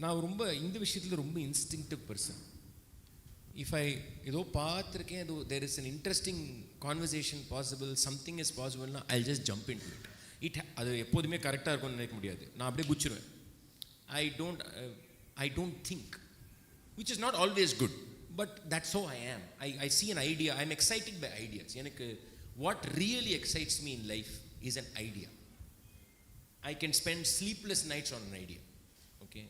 நான் ரொம்ப இந்த விஷயத்தில் ரொம்ப இன்ஸ்டிங்க்டிவ் பர்சன். இஃப் ஐ ஏதோ பார்த்துருக்கேன், ஏதோ there is an interesting conversation possible, something is பாசிபிள்னா I just jump in to it. அது எப்போதுமே கரெக்டாக இருக்கும்னு நினைக்க முடியாது. நான் அப்படியே குச்சிருவேன். I don't think, which is not always good, but that's how I am. I see an idea. I'm excited by ideas. What really excites me in life is an idea. I can spend sleepless nights on an idea. Okay,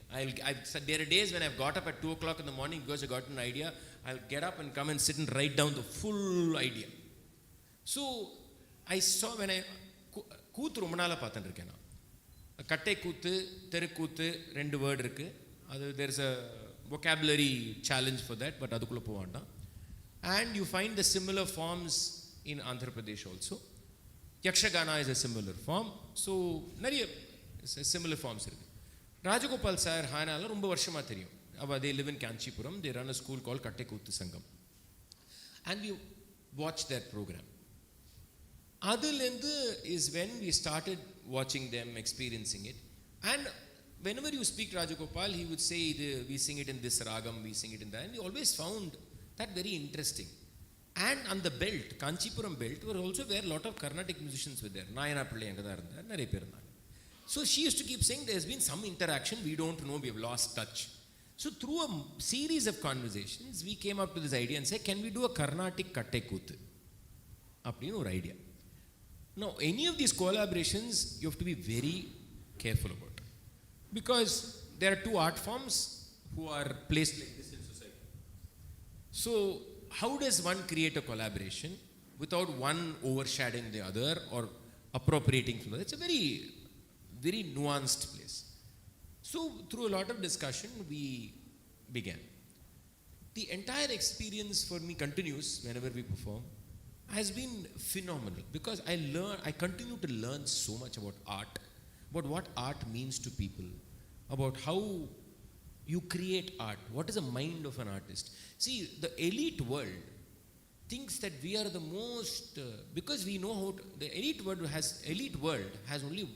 there are days when I've got up at 2 o'clock in the morning because I got an idea. I'll get up and come and sit and write down the full idea. So I saw when I கூத்து ரொம்ப நாளாக பார்த்துட்டுருக்கேன். நான் கட்டை கூத்து, தெருக்கூத்து 2 word இருக்குது. அது there is a vocabulary challenge for that, but அதுக்குள்ளே போக வேண்டாம். And you find the similar forms in Andhra Pradesh also. Yakshagana is a similar form. So நிறைய similar forms இருக்குது. ராஜகோபால் சார் ஹானால ரொம்ப வருஷமாக தெரியும். they live in Kanchipuram. They run a school called Kattai Kuttu Sangam. And we watched that program. Adilende is when we started watching them, experiencing it. And whenever you speak Rajagopal, he would say, we sing it in this ragam, we sing it in that. And we always found that very interesting. And on the belt, Kanchipuram belt, were also where a lot of Karnatic musicians were there. Narayana Vidyanikethan, nariya per irundanga. So she used to keep saying there's been some interaction, we don't know, we have lost touch. So through a series of conversations, we came up to this idea and said, can we do a Karnatic Kattai Kuttu? Appadinu or idea. Now, any of these collaborations, you have to be very careful about. Because there are 2 art forms who are placed like this in society. So, how does one create a collaboration without one overshadowing the other or appropriating from the other? It's a very, very nuanced place. So, through a lot of discussion, we began. The entire experience for me continues whenever we perform. Has been phenomenal because I continue to learn so much about art, about what art means to people, about how you create art. What is the mind of an artist? See, the elite world thinks that we are the most, because we know how to, the elite world has only,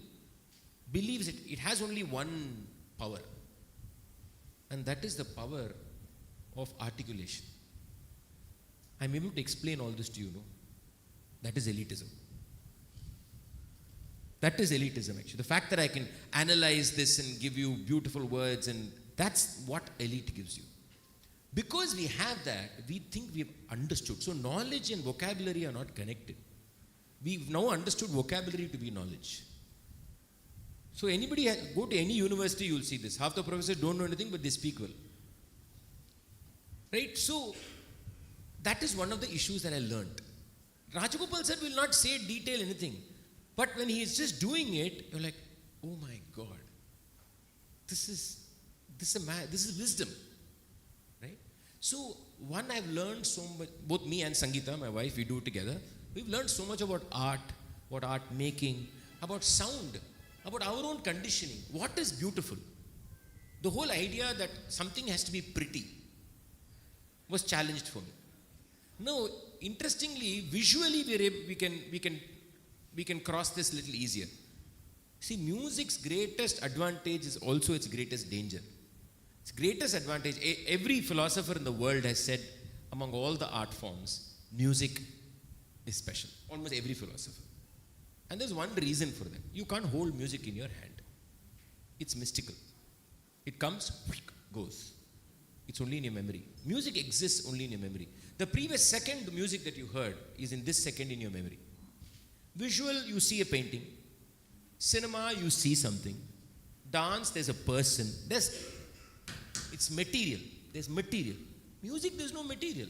believes it has only one power. And that is the power of articulation. I'm able to explain all this to you, no? That is elitism. That is elitism, actually. The fact that I can analyze this and give you beautiful words, and that's what elite gives you. Because we have that, we think we've understood. So knowledge and vocabulary are not connected. We've now understood vocabulary to be knowledge. So go to any university, you'll see this. Half the professors don't know anything, but they speak well. Right? So that is one of the issues that I learned. Rajagopal sir will not say detail anything. But when he is just doing it, you're like, oh my God, this is wisdom, right? So one, I've learned so much, both me and Sangeeta, my wife, we do it together. We've learned so much about art making, about sound, about our own conditioning. What is beautiful? The whole idea that something has to be pretty was challenged for me. Now, interestingly, visually we can cross this little easier. See, music's greatest advantage is also its greatest danger. Its greatest advantage, every philosopher in the world has said, among all the art forms, music is special. Almost every philosopher. And there's one reason for that. You can't hold music in your hand. It's mystical. It comes, goes. It's only in your memory. Music exists only in your memory. The previous second music that you heard is in this second in your memory. Visual, you see a painting. Cinema, you see something. Dance, there's a person. It's material. There's material. Music, there's no material.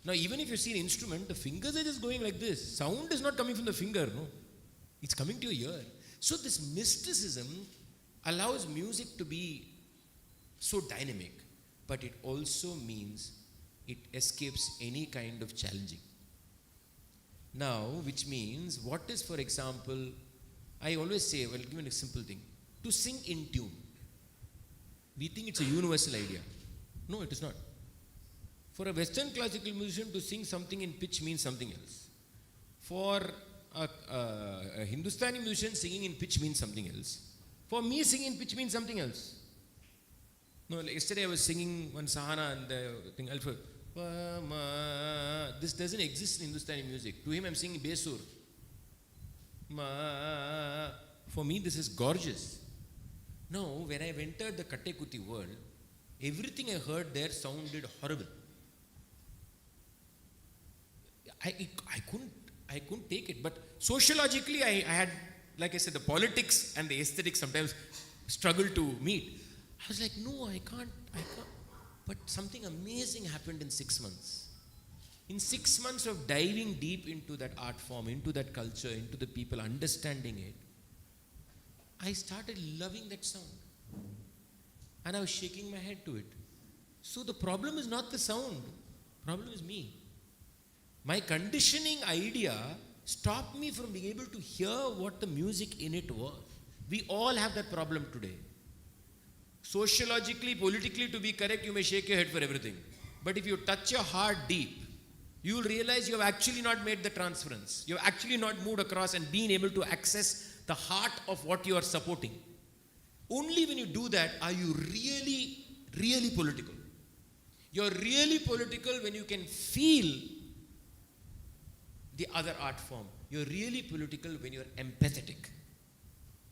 Now, even if you see an instrument, the fingers are just going like this. Sound is not coming from the finger, no. It's coming to your ear. So this mysticism allows music to be so dynamic, but it also means it escapes any kind of challenging. Now, which means, what is, for example, I always say, well, give you a simple thing. To sing in tune. We think it's a universal idea. No, it is not. For a Western classical musician, to sing something in pitch means something else. For a Hindustani musician, singing in pitch means something else. For me, singing in pitch means something else. No, like yesterday I was singing one sahana and the thing, alpha. This doesn't exist in Hindustani music. To him, I'm singing Besur. For me, this is gorgeous. Now, when I entered the Kattekutti world, everything I heard there sounded horrible. I couldn't take it. But sociologically, I had, like I said, the politics and the aesthetics sometimes struggle to meet. I was like, no, I can't. But something amazing happened in 6 months. In 6 months of diving deep into that art form, into that culture, into the people, understanding it, I started loving that sound. And I was shaking my head to it. So the problem is not the sound. The problem is me. My conditioning idea stopped me from being able to hear what the music in it was. We all have that problem today. Sociologically, politically, to be correct, you may shake your head for everything. But if you touch your heart deep, you will realize you have actually not made the transference. You have actually not moved across and been able to access the heart of what you are supporting. Only when you do that are you really, really political. You're really political when you can feel the other art form. You're really political when you're empathetic.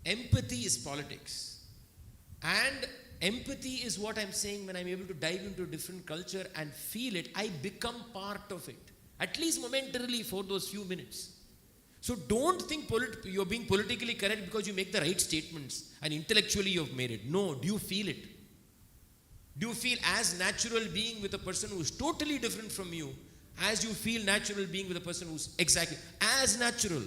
Empathy is politics. And empathy is what I'm saying when I'm able to dive into a different culture and feel it. I become part of it. At least momentarily for those few minutes. So don't think you're being politically correct because you make the right statements and intellectually you've made it. No, do you feel it? Do you feel as natural being with a person who's totally different from you as you feel natural being with a person who's exactly as natural?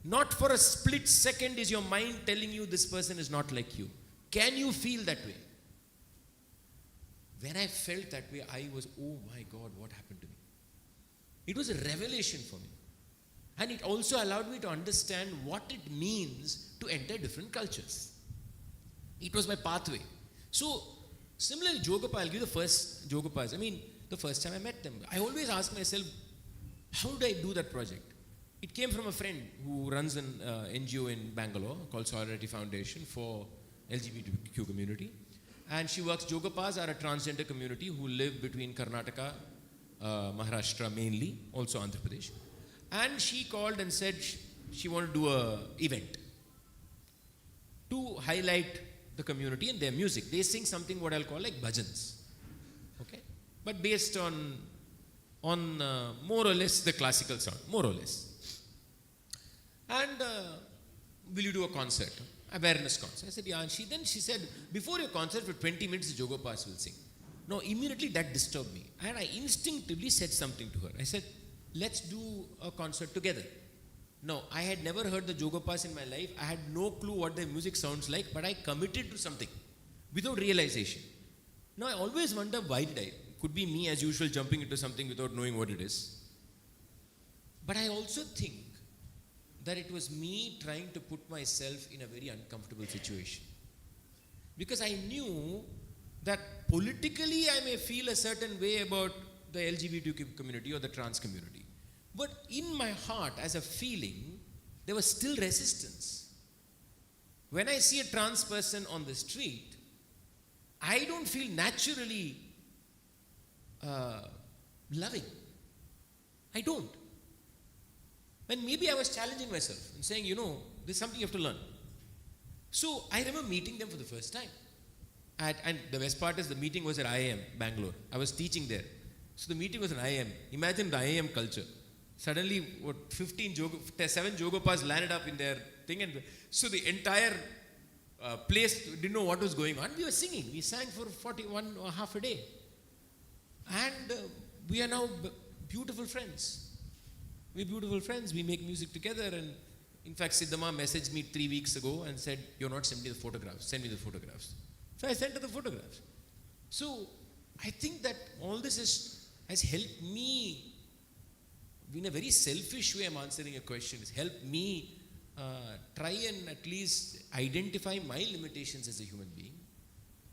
Not for a split second is your mind telling you this person is not like you. Can you feel that way? When I felt that way, I was, oh my God, what happened to me? It was a revelation for me. And it also allowed me to understand what it means to enter different cultures. It was my pathway. So, similarly, Jogappa, I'll give the first Jogappas. I mean, the first time I met them, I always ask myself, how did I do that project? It came from a friend who runs an NGO in Bangalore called Solidarity Foundation for LGBTQ community. And she works, Jogappas are a transgender community who live between Karnataka, Maharashtra mainly, also Andhra Pradesh. And she called and said she wanted to do an event to highlight the community and their music. They sing something what I'll call like bhajans, okay? But based on more or less the classical sound, more or less. And will you do a concert? Awareness concert. I said, yeah. And she said, before your concert for 20 minutes, the Jogappas will sing. Now, immediately that disturbed me. And I instinctively said something to her. I said, let's do a concert together. No, I had never heard the Jogappas in my life. I had no clue what their music sounds like, but I committed to something without realization. Now, I always wonder why did I? Could be me as usual jumping into something without knowing what it is. But I also think that it was me trying to put myself in a very uncomfortable situation. Because I knew that politically I may feel a certain way about the LGBTQ community or the trans community. But in my heart, as a feeling, there was still resistance. When I see a trans person on the street, I don't feel naturally loving. I don't. And maybe I was challenging myself and saying, there's something you have to learn. So I remember meeting them for the first time. And the best part is the meeting was at IIM, Bangalore. I was teaching there. So the meeting was at IIM. Imagine the IIM culture. Suddenly, 7 Jogappas landed up in their thing. And so the entire place didn't know what was going on. We were singing. We sang for 41 or half a day. And we are now beautiful friends. We're beautiful friends. We make music together. And in fact, Siddhama messaged me 3 weeks ago and said, you're not sending me the photographs. Send me the photographs. So I sent her the photographs. So I think that all this has helped me, in a very selfish way I'm answering a question, it's helped me try and at least identify my limitations as a human being,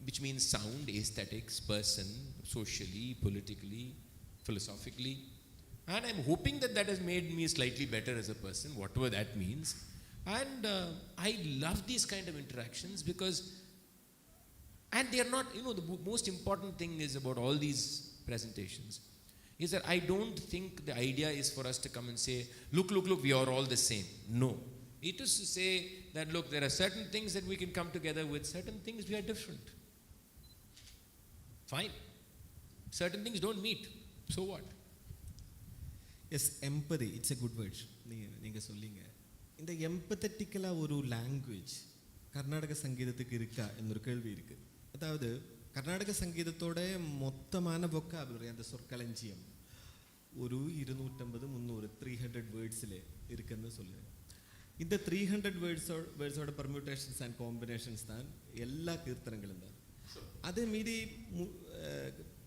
which means sound, aesthetics, person, socially, politically, philosophically. And I'm hoping that has made me slightly better as a person, whatever that means. And I love these kind of interactions because, and they are not, the most important thing is about all these presentations is that I don't think the idea is for us to come and say, look, we are all the same. No. It is to say that, look, there are certain things that we can come together with, certain things we are different. Fine. Certain things don't meet. So what? Yes, empathy. It's a good word. நீங்க சொல்லிங்க. இந்த எம்பத்தட்டிக்கலா ஒரு language Karnataka சங்கீதத்துக்கு இருக்கா എന്നൊരു கேள்வி இருக்கு. அதாவது Karnataka சங்கீதத்தோட மொத்தமான vocabulary அந்த சொற்களஞ்சியம் ஒரு 250 300 வேர்ட்ஸ்ல இருக்குன்னு சொல்லுங்க. இந்த 300 வேர்ட்ஸோட permutations and combinations தான் எல்லா கீர்த்தனங்களும் தான். அதே மீறி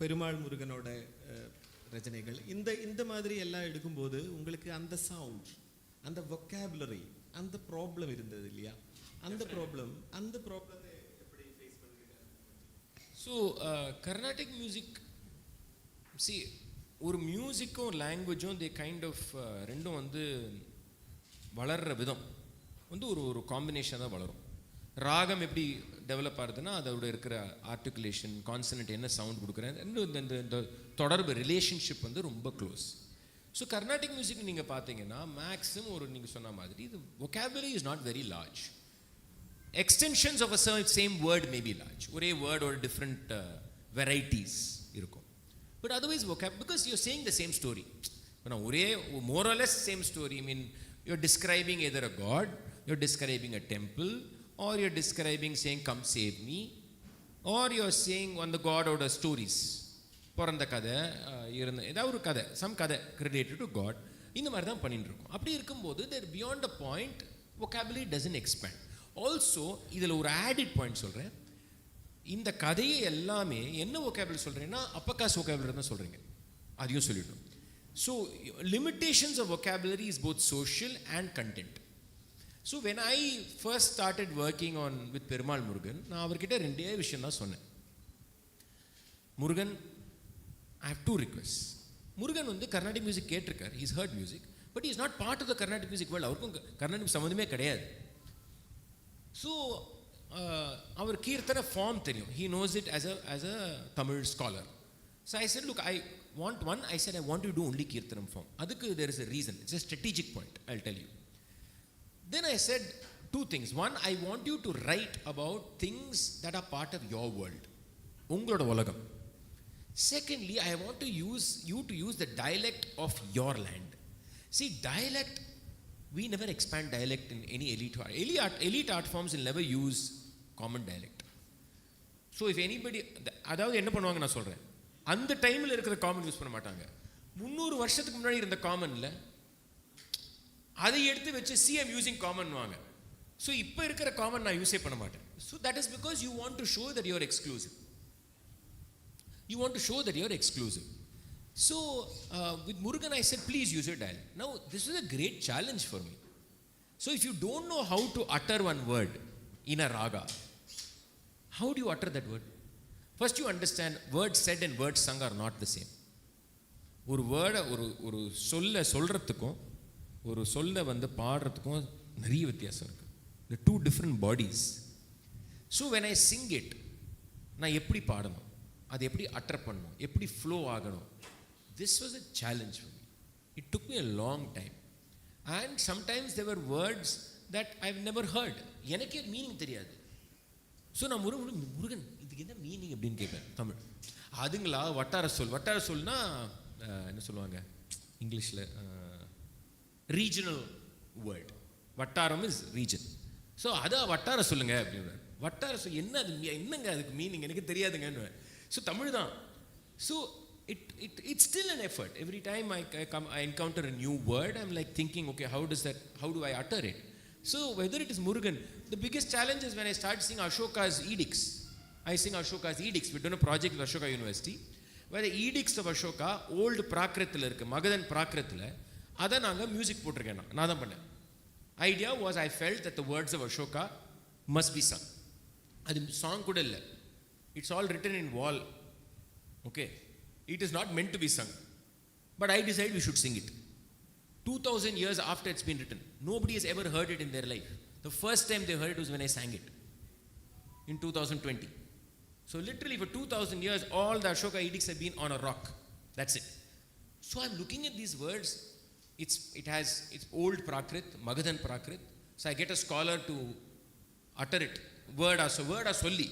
பெருமாள் முருகனோட ரச்சனைகள் இந்த மாதிரி எல்லாம் எடுக்கும்போது உங்களுக்கு அந்த சவுண்ட், அந்த vocabulary, அந்த ப்ராப்ளம் இருந்தது இல்லையா? அந்த ப்ராப்ளத்தை எப்படி ஃபேஸ் பண்ணுவீங்க? ஸோ கர்நாடிக் மியூசிக், see, ஒரு மியூசிக்கும் லாங்குவேஜும் தே கைண்ட் ஆஃப் ரெண்டும் வந்து வளர்கிற விதம் வந்து ஒரு காம்பினேஷன் தான் வளரும். ராகம் எப்படி டெவலப் ஆகுதுன்னா அதோட இருக்கிற ஆர்டிகுலேஷன், கான்சனன்ட் என்ன சவுண்ட் கொடுக்குறேன், இந்த தொடர்பு ரிலேஷன்ஷிப் வந்து ரொம்ப க்ளோஸ். ஸோ கர்நாடிக் மியூசிக் நீங்கள் பார்த்தீங்கன்னா மேக்ஸிமம் நீங்கள் சொன்ன மாதிரி இது vocabulary is not very large. Extensions of a same word may be large. ஒரே வேர்ட் ஒரு டிஃப்ரெண்ட் வெரைட்டிஸ் இருக்கும். But otherwise because you're saying the same story. ஒரே more or less same story. I mean, you're describing either a god, you're describing a temple, or you're describing saying come save me, or you're saying on the god or the stories, பிறந்த கதை இருந்த ஏதாவது ஒரு கதை, some கதை related to God, இந்த மாதிரி தான் பண்ணிட்டு இருக்கோம். அப்படி இருக்கும்போது there beyond a point vocabulary doesn't expand. Also இதில் ஒரு ஆடிட் பாயிண்ட் சொல்கிறேன். இந்த கதையை எல்லாமே என்ன vocabulary சொல்கிறேன்னா அப்பக்காஸ் vocabulary தான் சொல்கிறீங்க, அதையும் சொல்லிவிடும். So limitations of vocabulary is both social and content. So when I first started working on with Perumal Murugan, நான் அவர்கிட்ட ரெண்டே விஷயம் தான் சொன்னேன். Murugan, I have 2 requests. Murugan வந்து கர்நாடிக் மியூசிக் கேட்டிருக்கார், he's heard music, but he is not part of the Carnatic music world. அவருக்கும் கர்நாடிக் சம்மந்தமே கிடையாது. ஸோ அவர் கீர்த்தனை ஃபார்ம் தெரியும், he knows it as a Tamil scholar. So I said, look, I said I want you to do only Kirtanam form. Adukku there is a reason. It's a strategic point, I'll tell you. Then I said 2 things. One, I want you to write about things that are part of your world. Ungaloda ulagam. Secondly, I want to use the dialect of your land. See, dialect, we never expand dialect in any elite art forms will never use common dialect. So if anybody, அதாவது என்ன பண்ணுவாங்க நான் சொல்றேன், அந்த டைமில் இருக்கிற common use பண்ண மாட்டாங்க. 300 வருஷத்துக்கு முன்னாடி இருந்த காமனில் அதை எடுத்து வச்சு சிஎம் யூசிங் காமன் வாங்க. ஸோ இப்போ இருக்கிற காமன் நான் யூஸே பண்ண மாட்டேன். So that is because you want to show that you are exclusive. You want to show that you're exclusive. So with Murugan I said, please use your dialect. Now this is a great challenge for me. So if you don't know how to utter one word in a raga, how do you utter that word? First you understand words said and words sung are not the same. ஒரு வேர்டை ஒரு சொல்றதுக்கும் ஒரு சொல்ல வந்து பாடுறதுக்கும் நிறைய வித்தியாசம் இருக்கு. The 2 different bodies. So when I sing it, நான் எப்படி பாடணும், அது எப்படி அட்டர் பண்ணணும், எப்படி ஃப்ளோ ஆகணும், this was a challenge for me. It took me a long time. And sometimes there were words that I've never heard. எனக்கே meaning தெரியாது. ஸோ நான் முருகன் இதுக்கு என்ன மீனிங் அப்படின்னு கேட்பேன் தமிழ். அதுங்களா வட்டார சொல்னா என்ன சொல்லுவாங்க இங்கிலீஷில், ரீஜனல் வேர்ட். வட்டாரம் இஸ் ரீஜன். ஸோ அதான் வட்டார சொல்லுங்க அப்படின்னு. வட்டார சொல் என்ன, அது என்னங்க அதுக்கு மீனிங் எனக்கு தெரியாதுங்கன்னு. ஸோ தமிழ் தான். So it's still an effort. Every time I encounter a new word, I'm like thinking, okay, how do I utter it? So whether it is Murugan, the biggest challenge is when I start singing Ashoka's edicts. I sing Ashoka's edicts. We've done a project with Ashoka University where the edicts of Ashoka old Prakrithil irukku, Magadhan Prakrithil, adha naanga music potiruken. நான் தான் பண்ணேன். Idea was I felt that the words of Ashoka must be sung. அது song கூட இல்லை, it's all written in wall. Okay, it is not meant to be sung, but I decided we should sing it. 2000 years after it's been written, nobody has ever heard it in their life. The first time they heard it was when I sang it in 2020. So literally for 2000 years all the Ashoka edicts have been on a rock. That's it. So I'm looking at these words. It's old Prakrit, Magadhan Prakrit. So I get a scholar to utter it word சொல்லி.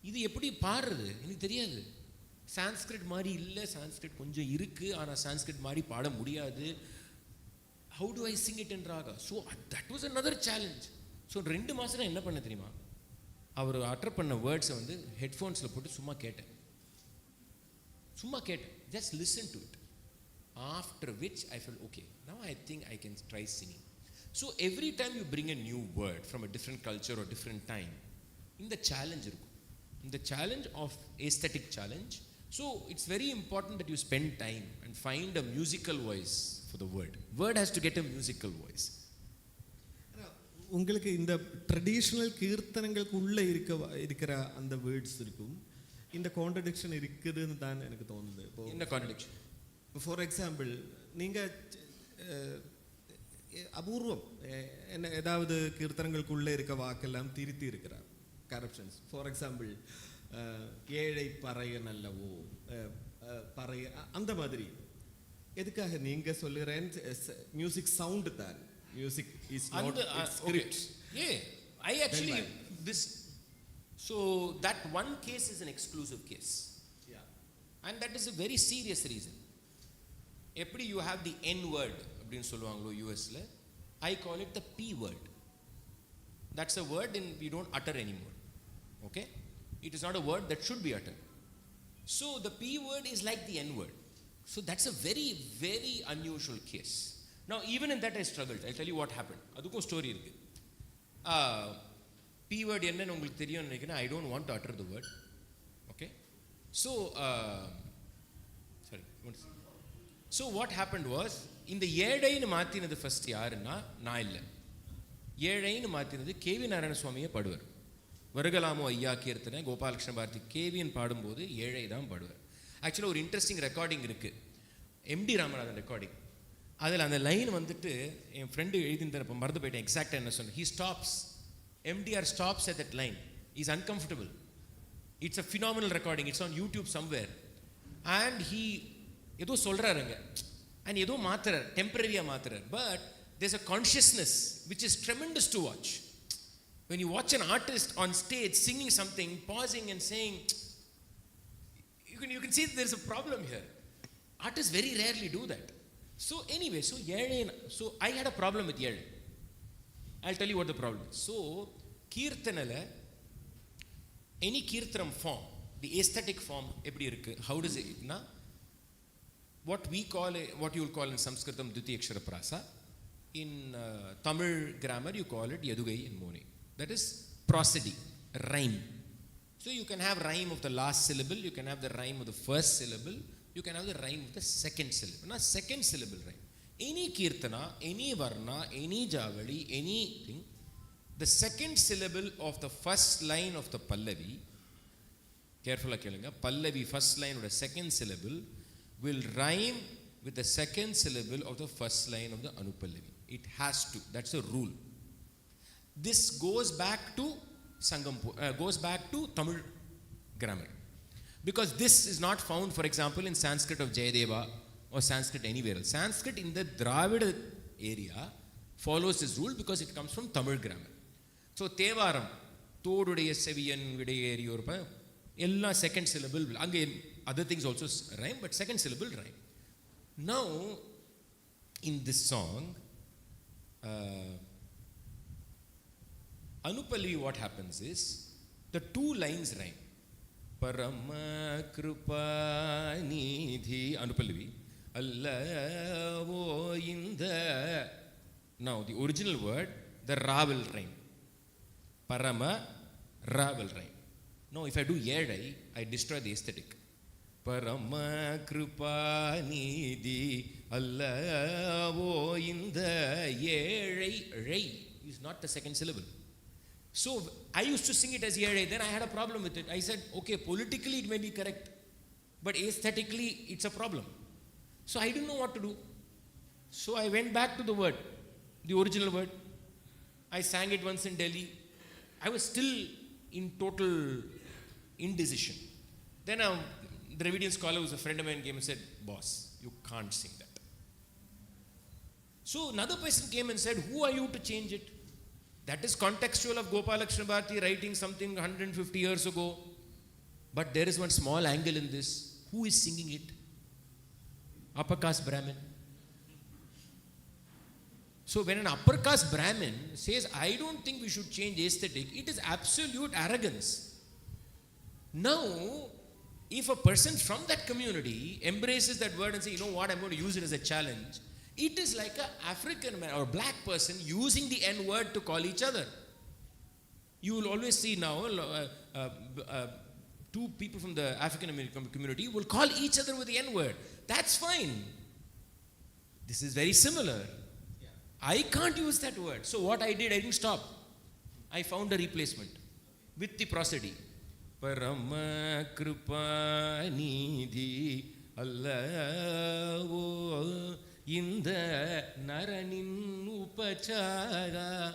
இது எப்படி பாடுறது எனக்கு தெரியாது. சான்ஸ்கிரிட் மாதிரி இல்லை, சான்ஸ்கிரிட் கொஞ்சம் இருக்கு, ஆனால் சான்ஸ்கிரிட் மாதிரி பாட முடியாது. How do I sing it in raga? So that was another challenge. So 2 மாதம் என்ன பண்ண தெரியுமா, அவர் அட்டர் பண்ண வேர்ட்ஸை வந்து ஹெட்ஃபோன்ஸில் போட்டு சும்மா கேட்டேன். Just listen to it. After which I felt, okay, now I think I can try singing. So every time you bring a new word from a different culture or different time, in the challenge இருக்கும், in the challenge of aesthetic challenge. So it's very important that you spend time and find a musical voice for the word. Word has to get a musical voice. உங்களுக்கு இந்த traditional கீர்த்தனங்களுக்கு உள்ளே இருக்கிற அந்த words இருக்கும், இந்த contradiction இருக்குதுன்னு தான் எனக்கு தோணுது. இப்போ என்ன கான்ட்ரடிக்ஷன்? ஃபார் எக்ஸாம்பிள், நீங்கள் அபூர்வம் என்ன ஏதாவது கீர்த்தனங்களுக்குள்ளே இருக்க வாக்கெல்லாம் திருத்தி இருக்கிறார், கரப்ஷன்ஸ். ஃபார் எக்ஸாம்பிள், ஏழை பறைய நல்லவோ பறைய அந்த மாதிரி. எதுக்காக நீங்க சொல்லுறேன், மியூசிக் சவுண்ட் தான், music is not script. I actually this, so that one case is an exclusive case. Yeah. And that is a very serious reason. எப்படி you have the N word அப்படின்னு சொல்லுவாங்களோ யூஎஸ்ல, I call it the P word. That's a word in we don't utter anymore. Okay? It is not a word that should be uttered. So the P word is like the N word. So that's a very, very unusual case. Now even in that I struggled. I'll tell you what happened. அதுக்கும் story இருக்கு. P word என்னன்னு உங்களுக்கு தெரியும்னு நினைக்கிறேன். I don't want to utter the word. Okay? So So what happened was, இந்த ஏழைன்னு மாத்தினது first யாருன்னா நான் இல்லை. ஏழைன்னு மாற்றினது கேவி நாராயண சுவாமியே பாடுவார். வருகலாமோ ஐயா கீர்த்தனை கோபாலகிருஷ்ண பாரதி கேவியன் பாடும்போது ஏழை தான் பாடுவார். ஆக்சுவலாக ஒரு இன்ட்ரெஸ்டிங் ரெக்கார்டிங் இருக்குது, எம்டி ராமநாதன் ரெக்கார்டிங். அதில் அந்த லைன் வந்துட்டு என் ஃப்ரெண்டு எழுதியிருந்தப்போ மறந்து போயிட்டேன் எக்ஸாக்டாக என்ன சொன்னேன். He stops, MTR stops at that line. Is uncomfortable. It's a phenomenal recording. It's on YouTube somewhere. And he ஏதோ சொல்கிறாருங்க, அண்ட் ஏதோ மாத்துறார், டெம்பரரியாக மாத்துறார். But there's a consciousness which is tremendous to watch. When you watch an artist on stage singing something, pausing and saying, you can see that there's a problem here. Artists very rarely do that. So anyway, so I had a problem with Yezhai. I'll tell you what the problem is. So kirtanala, any kirtanam form, the aesthetic form eppadi irukku, how does it na, what you will call in Sanskritam Dvitiya Akshara Prasa. In Tamil grammar, you call it Yadugai and Moni. That is prosody, rhyme. So you can have rhyme of the last syllable, you can have the rhyme of the first syllable, you can have the rhyme of the second syllable. Now, second syllable rhyme. Any kirtana, any varna, any javali, anything, the second syllable of the first line of the Pallavi, careful kelunga, Pallavi first line of the second syllable will rhyme with the second syllable of the first line of the Anupallavi. It has to. That's a rule. This goes back to goes back to Tamil grammar. Because this is not found, for example, in Sanskrit of Jayadeva or Sanskrit anywhere else. Sanskrit in the Dravida area follows this rule because it comes from Tamil grammar. So, Tevaram, Todudeya Seviyan Vidayeri Yorpa, ella second syllable. Again, other things also rhyme, but second syllable rhyme. Now, in this song, Anupallavi, what happens is, the two lines rhyme. Parama Krupa Nidhi, Anupallavi, Allavo Inda. Now, the original word, the Ra will rhyme. Parama, Ra will rhyme. Now, if I do Yezhai, I destroy the aesthetic. Parama Krupa Nidhi Allavo Inda Yezhai. Rai is not the second syllable. So I used to sing it as Yezhai. Then I had a problem with it. I said, okay, politically it may be correct, but aesthetically it's a problem. So I didn't know what to do. So I went back to the word, the original word. I sang it once in Delhi. I was still in total indecision. Then the Dravidian scholar was a friend of mine, came and said, boss, you can't sing that. So another person came and said, who are you to change it? That is contextual of Gopalakrishna Bharati writing something 150 years ago. But there is one small angle in this. Who is singing it? Upper caste Brahmin. So when an upper caste Brahmin says, I don't think we should change aesthetic, it is absolute arrogance. Now, if a person from that community embraces that word and says, you know what, I'm going to use it as a challenge, it is like an African man or black person using the N word to call each other. You will always see now two people from the African American community will call each other with the N word. That's fine. This is very similar. I can't use that word. So what I did, I didn't stop. I found a replacement with the prosody. Parama Krupa Nidhi Allavo Inda Naranin Upachara.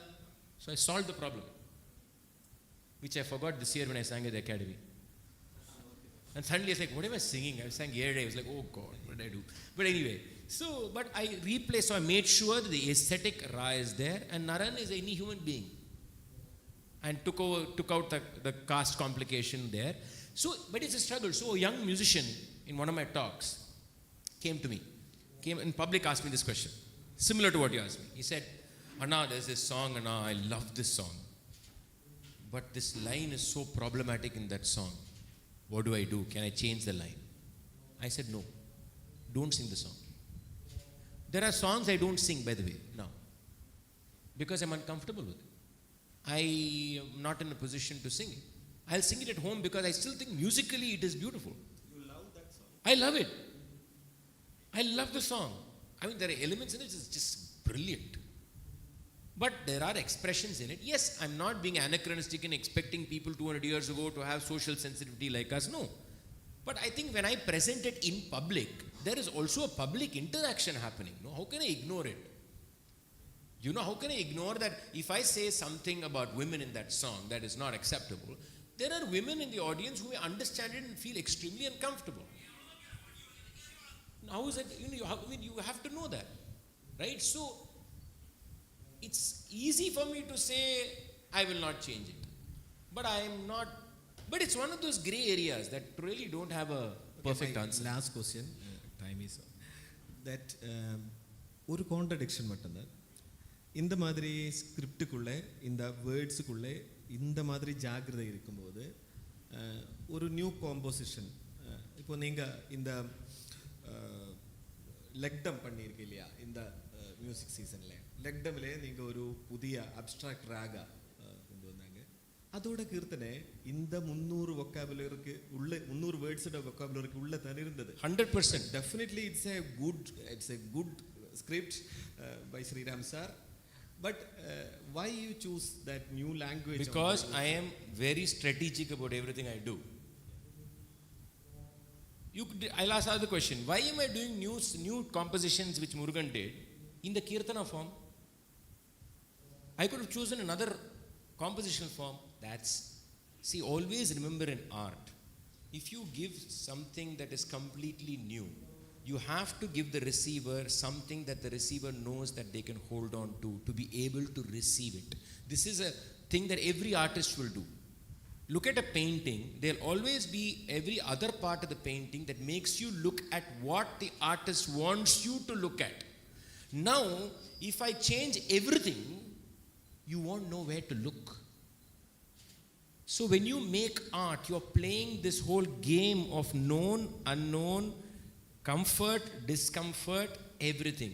So I solved the problem, which I forgot this year when I sang at the academy. And suddenly I was like, what am I singing? I sang Yezhai. I was like, oh God, what did I do? But anyway, but I replaced, so I made sure that the aesthetic Ra is there, and Naran is any human being. And took out the caste complication there. So, but it's a struggle. So a young musician in one of my talks came to me, came in public, asked me this question, similar to what you asked me. He said, Anna, there's this song, Anna, I love this song. But this line is so problematic in that song. What do I do? Can I change the line? I said, no, don't sing the song. There are songs I don't sing, by the way, now, because I'm uncomfortable with it. I am not in a position to sing it. I'll sing it at home because I still think musically it is beautiful. You love that song? I love it. I love the song. I mean, there are elements in it, it's just brilliant. But there are expressions in it. Yes, I'm not being anachronistic and expecting people 200 years ago to have social sensitivity like us. No. But I think when I present it in public, there is also a public interaction happening. No? How can I ignore it? You know, how can I ignore that if I say something about women in that song that is not acceptable, there are women in the audience who may understand it and feel extremely uncomfortable. How is it? You have to know that. Right? So, it's easy for me to say, I will not change it. But I am not. But it's one of those gray areas that really don't have a perfect answer. Last question, time is up. That ஒரு contradiction மட்டும்தான். இந்த மாதிரி ஸ்கிரிப்டுக்குள்ளே இந்த வேர்ட்ஸுக்குள்ளே இந்த மாதிரி ஜாக்கிரதை இருக்கும்போது ஒரு நியூ காம்போசிஷன் இப்போ நீங்கள் இந்த லெக்டம் பண்ணியிருக்கீங்க இல்லையா இந்த மியூசிக் சீசனில் லெக்டமில் நீங்கள் ஒரு புதிய அப்ஸ்ட்ராக்ட் ராகா கொண்டு வந்தாங்க அதோட கீர்த்தனை இந்த 300 வொக்காபுலரிக்கு உள்ள 300 வேர்ட்ஸோட வொக்காபுலரிக்கு உள்ள தான் இருந்தது 100%. Definitely it's a good script by Sriram sir. But why you choose that new language? Because I am very strategic about everything I do. I'll ask the question. Why am I doing new compositions which Murugan did in the Kirtana form? I could have chosen another compositional form. See, always remember in art, if you give something that is completely new, you have to give the receiver something that the receiver knows that they can hold on to be able to receive it. This is a thing that every artist will do. Look at a painting, there'll always be every other part of the painting that makes you look at what the artist wants you to look at. Now, if I change everything, you won't know where to look. So when you make art, you're playing this whole game of known, unknown, comfort, discomfort, everything.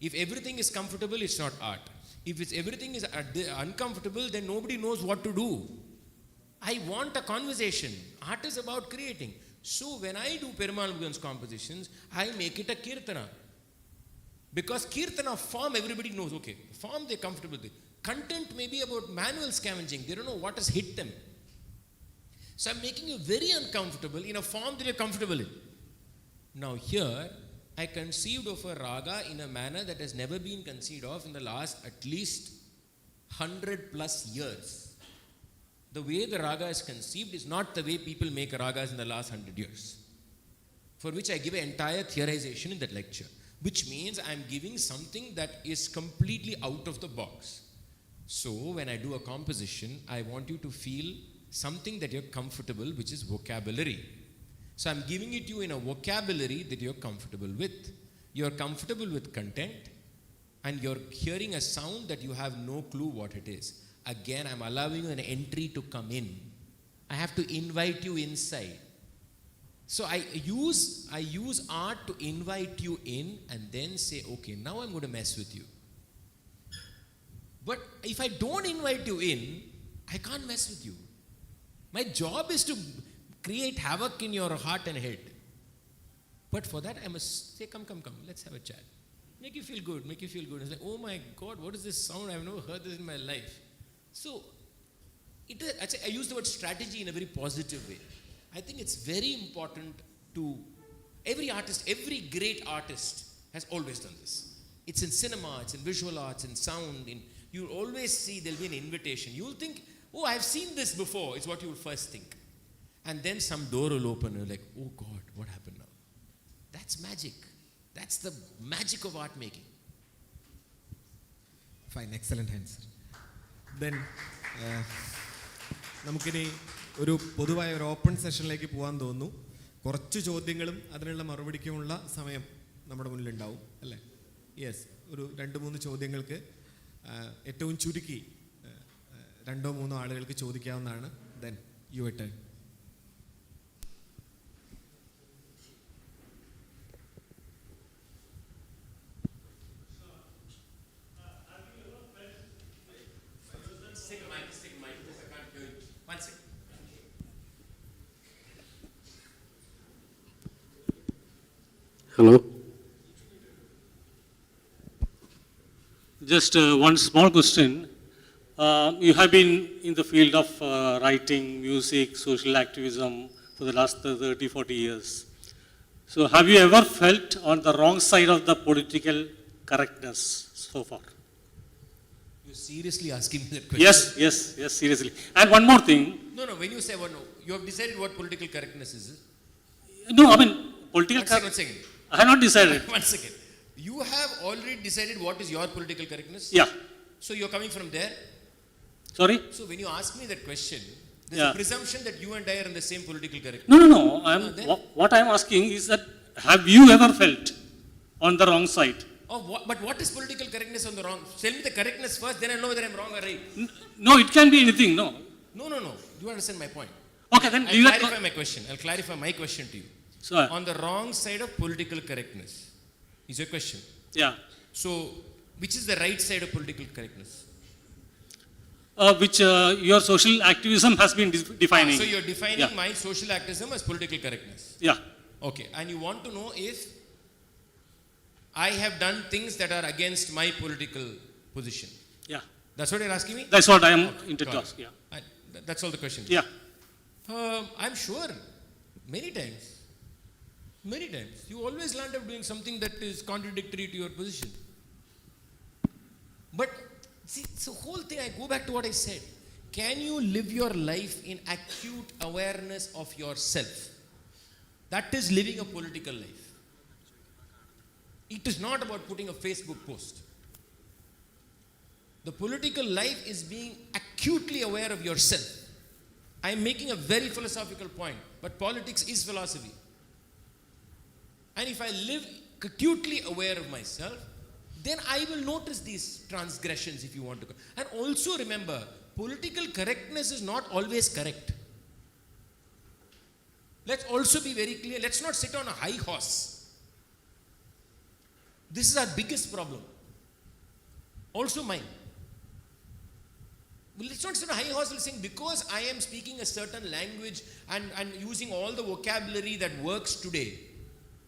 If everything is comfortable, it's not art. If everything is uncomfortable, then nobody knows what to do. I want a conversation. Art is about creating. So when I do Perumal Murugan's compositions, I make it a Kirtana. Because Kirtana form, everybody knows, okay, form they're comfortable with. Content may be about manual scavenging. They don't know what has hit them. So I'm making you very uncomfortable in a form that you're comfortable in. Now here, I conceived of a raga in a manner that has never been conceived of in the last at least 100 plus years. The way the raga is conceived is not the way people make ragas in the last 100 years. For which I give an entire theorization in that lecture. Which means I am giving something that is completely out of the box. So when I do a composition, I want you to feel something that you're comfortable, which is vocabulary. So I'm giving it to you in a vocabulary that you're comfortable with. You're comfortable with content and you're hearing a sound that you have no clue what it is. Again, I'm allowing you an entry to come in. I have to invite you inside. So I use art to invite you in and then say, okay, now I'm going to mess with you. But if I don't invite you in, I can't mess with you. My job is to create havoc in your heart and head. But for that, I must say, come, let's have a chat. Make you feel good. It's like, oh my God, what is this sound? I've never heard this in my life. So, I use the word strategy in a very positive way. I think it's very important to, every artist, every great artist has always done this. It's in cinema, it's in visual arts, in sound, you'll always see there'll be an invitation. You'll think, oh, I've seen this before, is what you'll first think. And then some door will open and you're like, oh God, what happened now? That's magic. That's the magic of art making. Fine, excellent answer. Then, നമുക്കിനി ഒരു പൊതുവായ ഒരു open സെഷനിലേക്ക് പോകാൻ തോന്നുന്നു. കുറച്ച് ചോദ്യങ്ങളും അതിനുള്ള മറുപടിക്കുമുള്ള സമയം നമ്മുടെ മുന്നിലുണ്ടാവും അല്ലേ? യെസ്, ഒരു 2-3 ചോദ്യങ്ങൾക്ക് ഏറ്റവും ചുരുക്കി 2-3 ആളുകൾക്ക് ചോദിക്കാവുന്നതാണ്. Then your turn. Hello. Just one small question. You have been in the field of writing, music, social activism for the last 30, 40 years. So have you ever felt on the wrong side of the political correctness so far? You're seriously asking me that question? Yes, seriously. And one more thing. No, when you say, you have decided what political correctness is? No, I mean, political One second. I have not decided. One second. You have already decided what is your political correctness? Yeah. So you're coming from there? Sorry? So when you ask me that question, there's a presumption that you and I are in the same political correctness. No. What I am asking is that have you ever felt on the wrong side? But what is political correctness on the wrong? Tell me the correctness first, then I know whether I'm wrong or right. No, it can be anything, no. No. You understand my point? Okay, then I'll clarify my question. I'll clarify my question to you. So, on the wrong side of political correctness is your question. Yeah. So, which is the right side of political correctness? Which your social activism has been defining. So you're defining my social activism as political correctness. Yeah. Okay. And you want to know if I have done things that are against my political position. Yeah. That's what you're asking me? That's what I am into to ask. Yeah. That's all the question. Yeah. I'm sure. Many times. You always land up doing something that is contradictory to your position. But see, it's the whole thing. I go back to what I said. Can you live your life in acute awareness of yourself? That is living a political life. It is not about putting a Facebook post. The political life is being acutely aware of yourself. I am making a very philosophical point, but politics is philosophy. And if I live acutely aware of myself, then I will notice these transgressions, if you want to. And also remember, political correctness is not always correct. Let's also be very clear. Let's not sit on a high horse. This is our biggest problem. Also mine. Well, let's not sit on a high horse and saying because I am speaking a certain language and using all the vocabulary that works today,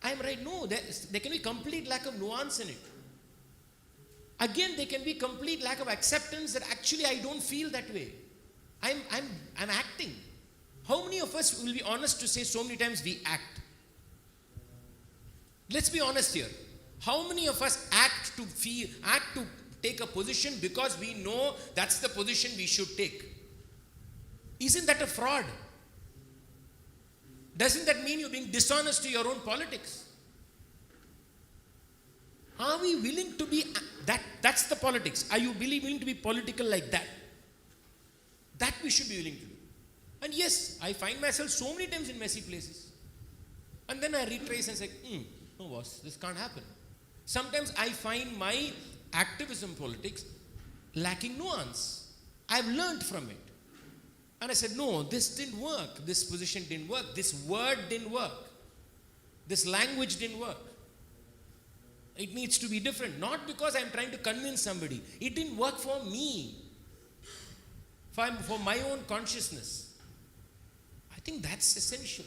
I am right. No, there can be complete lack of nuance in it. Again, there can be complete lack of acceptance that actually I don't feel that way. I'm acting. How many of us will be honest to say so many times we act? Let's be honest here. How many of us act to take a position because we know that's the position we should take? Isn't that a fraud? Doesn't that mean you're being dishonest to your own politics? Are we willing to be that's the politics? Are you really willing to be political like that? That we should be willing to do. And yes, I find myself so many times in messy places. And then I retrace and say, no boss, this can't happen. Sometimes I find my activism politics lacking nuance. I've learned from it. And I said, no, this didn't work. This position didn't work. This word didn't work. This language didn't work. It needs to be different. Not because I'm trying to convince somebody. It didn't work for me. For my own consciousness. I think that's essential.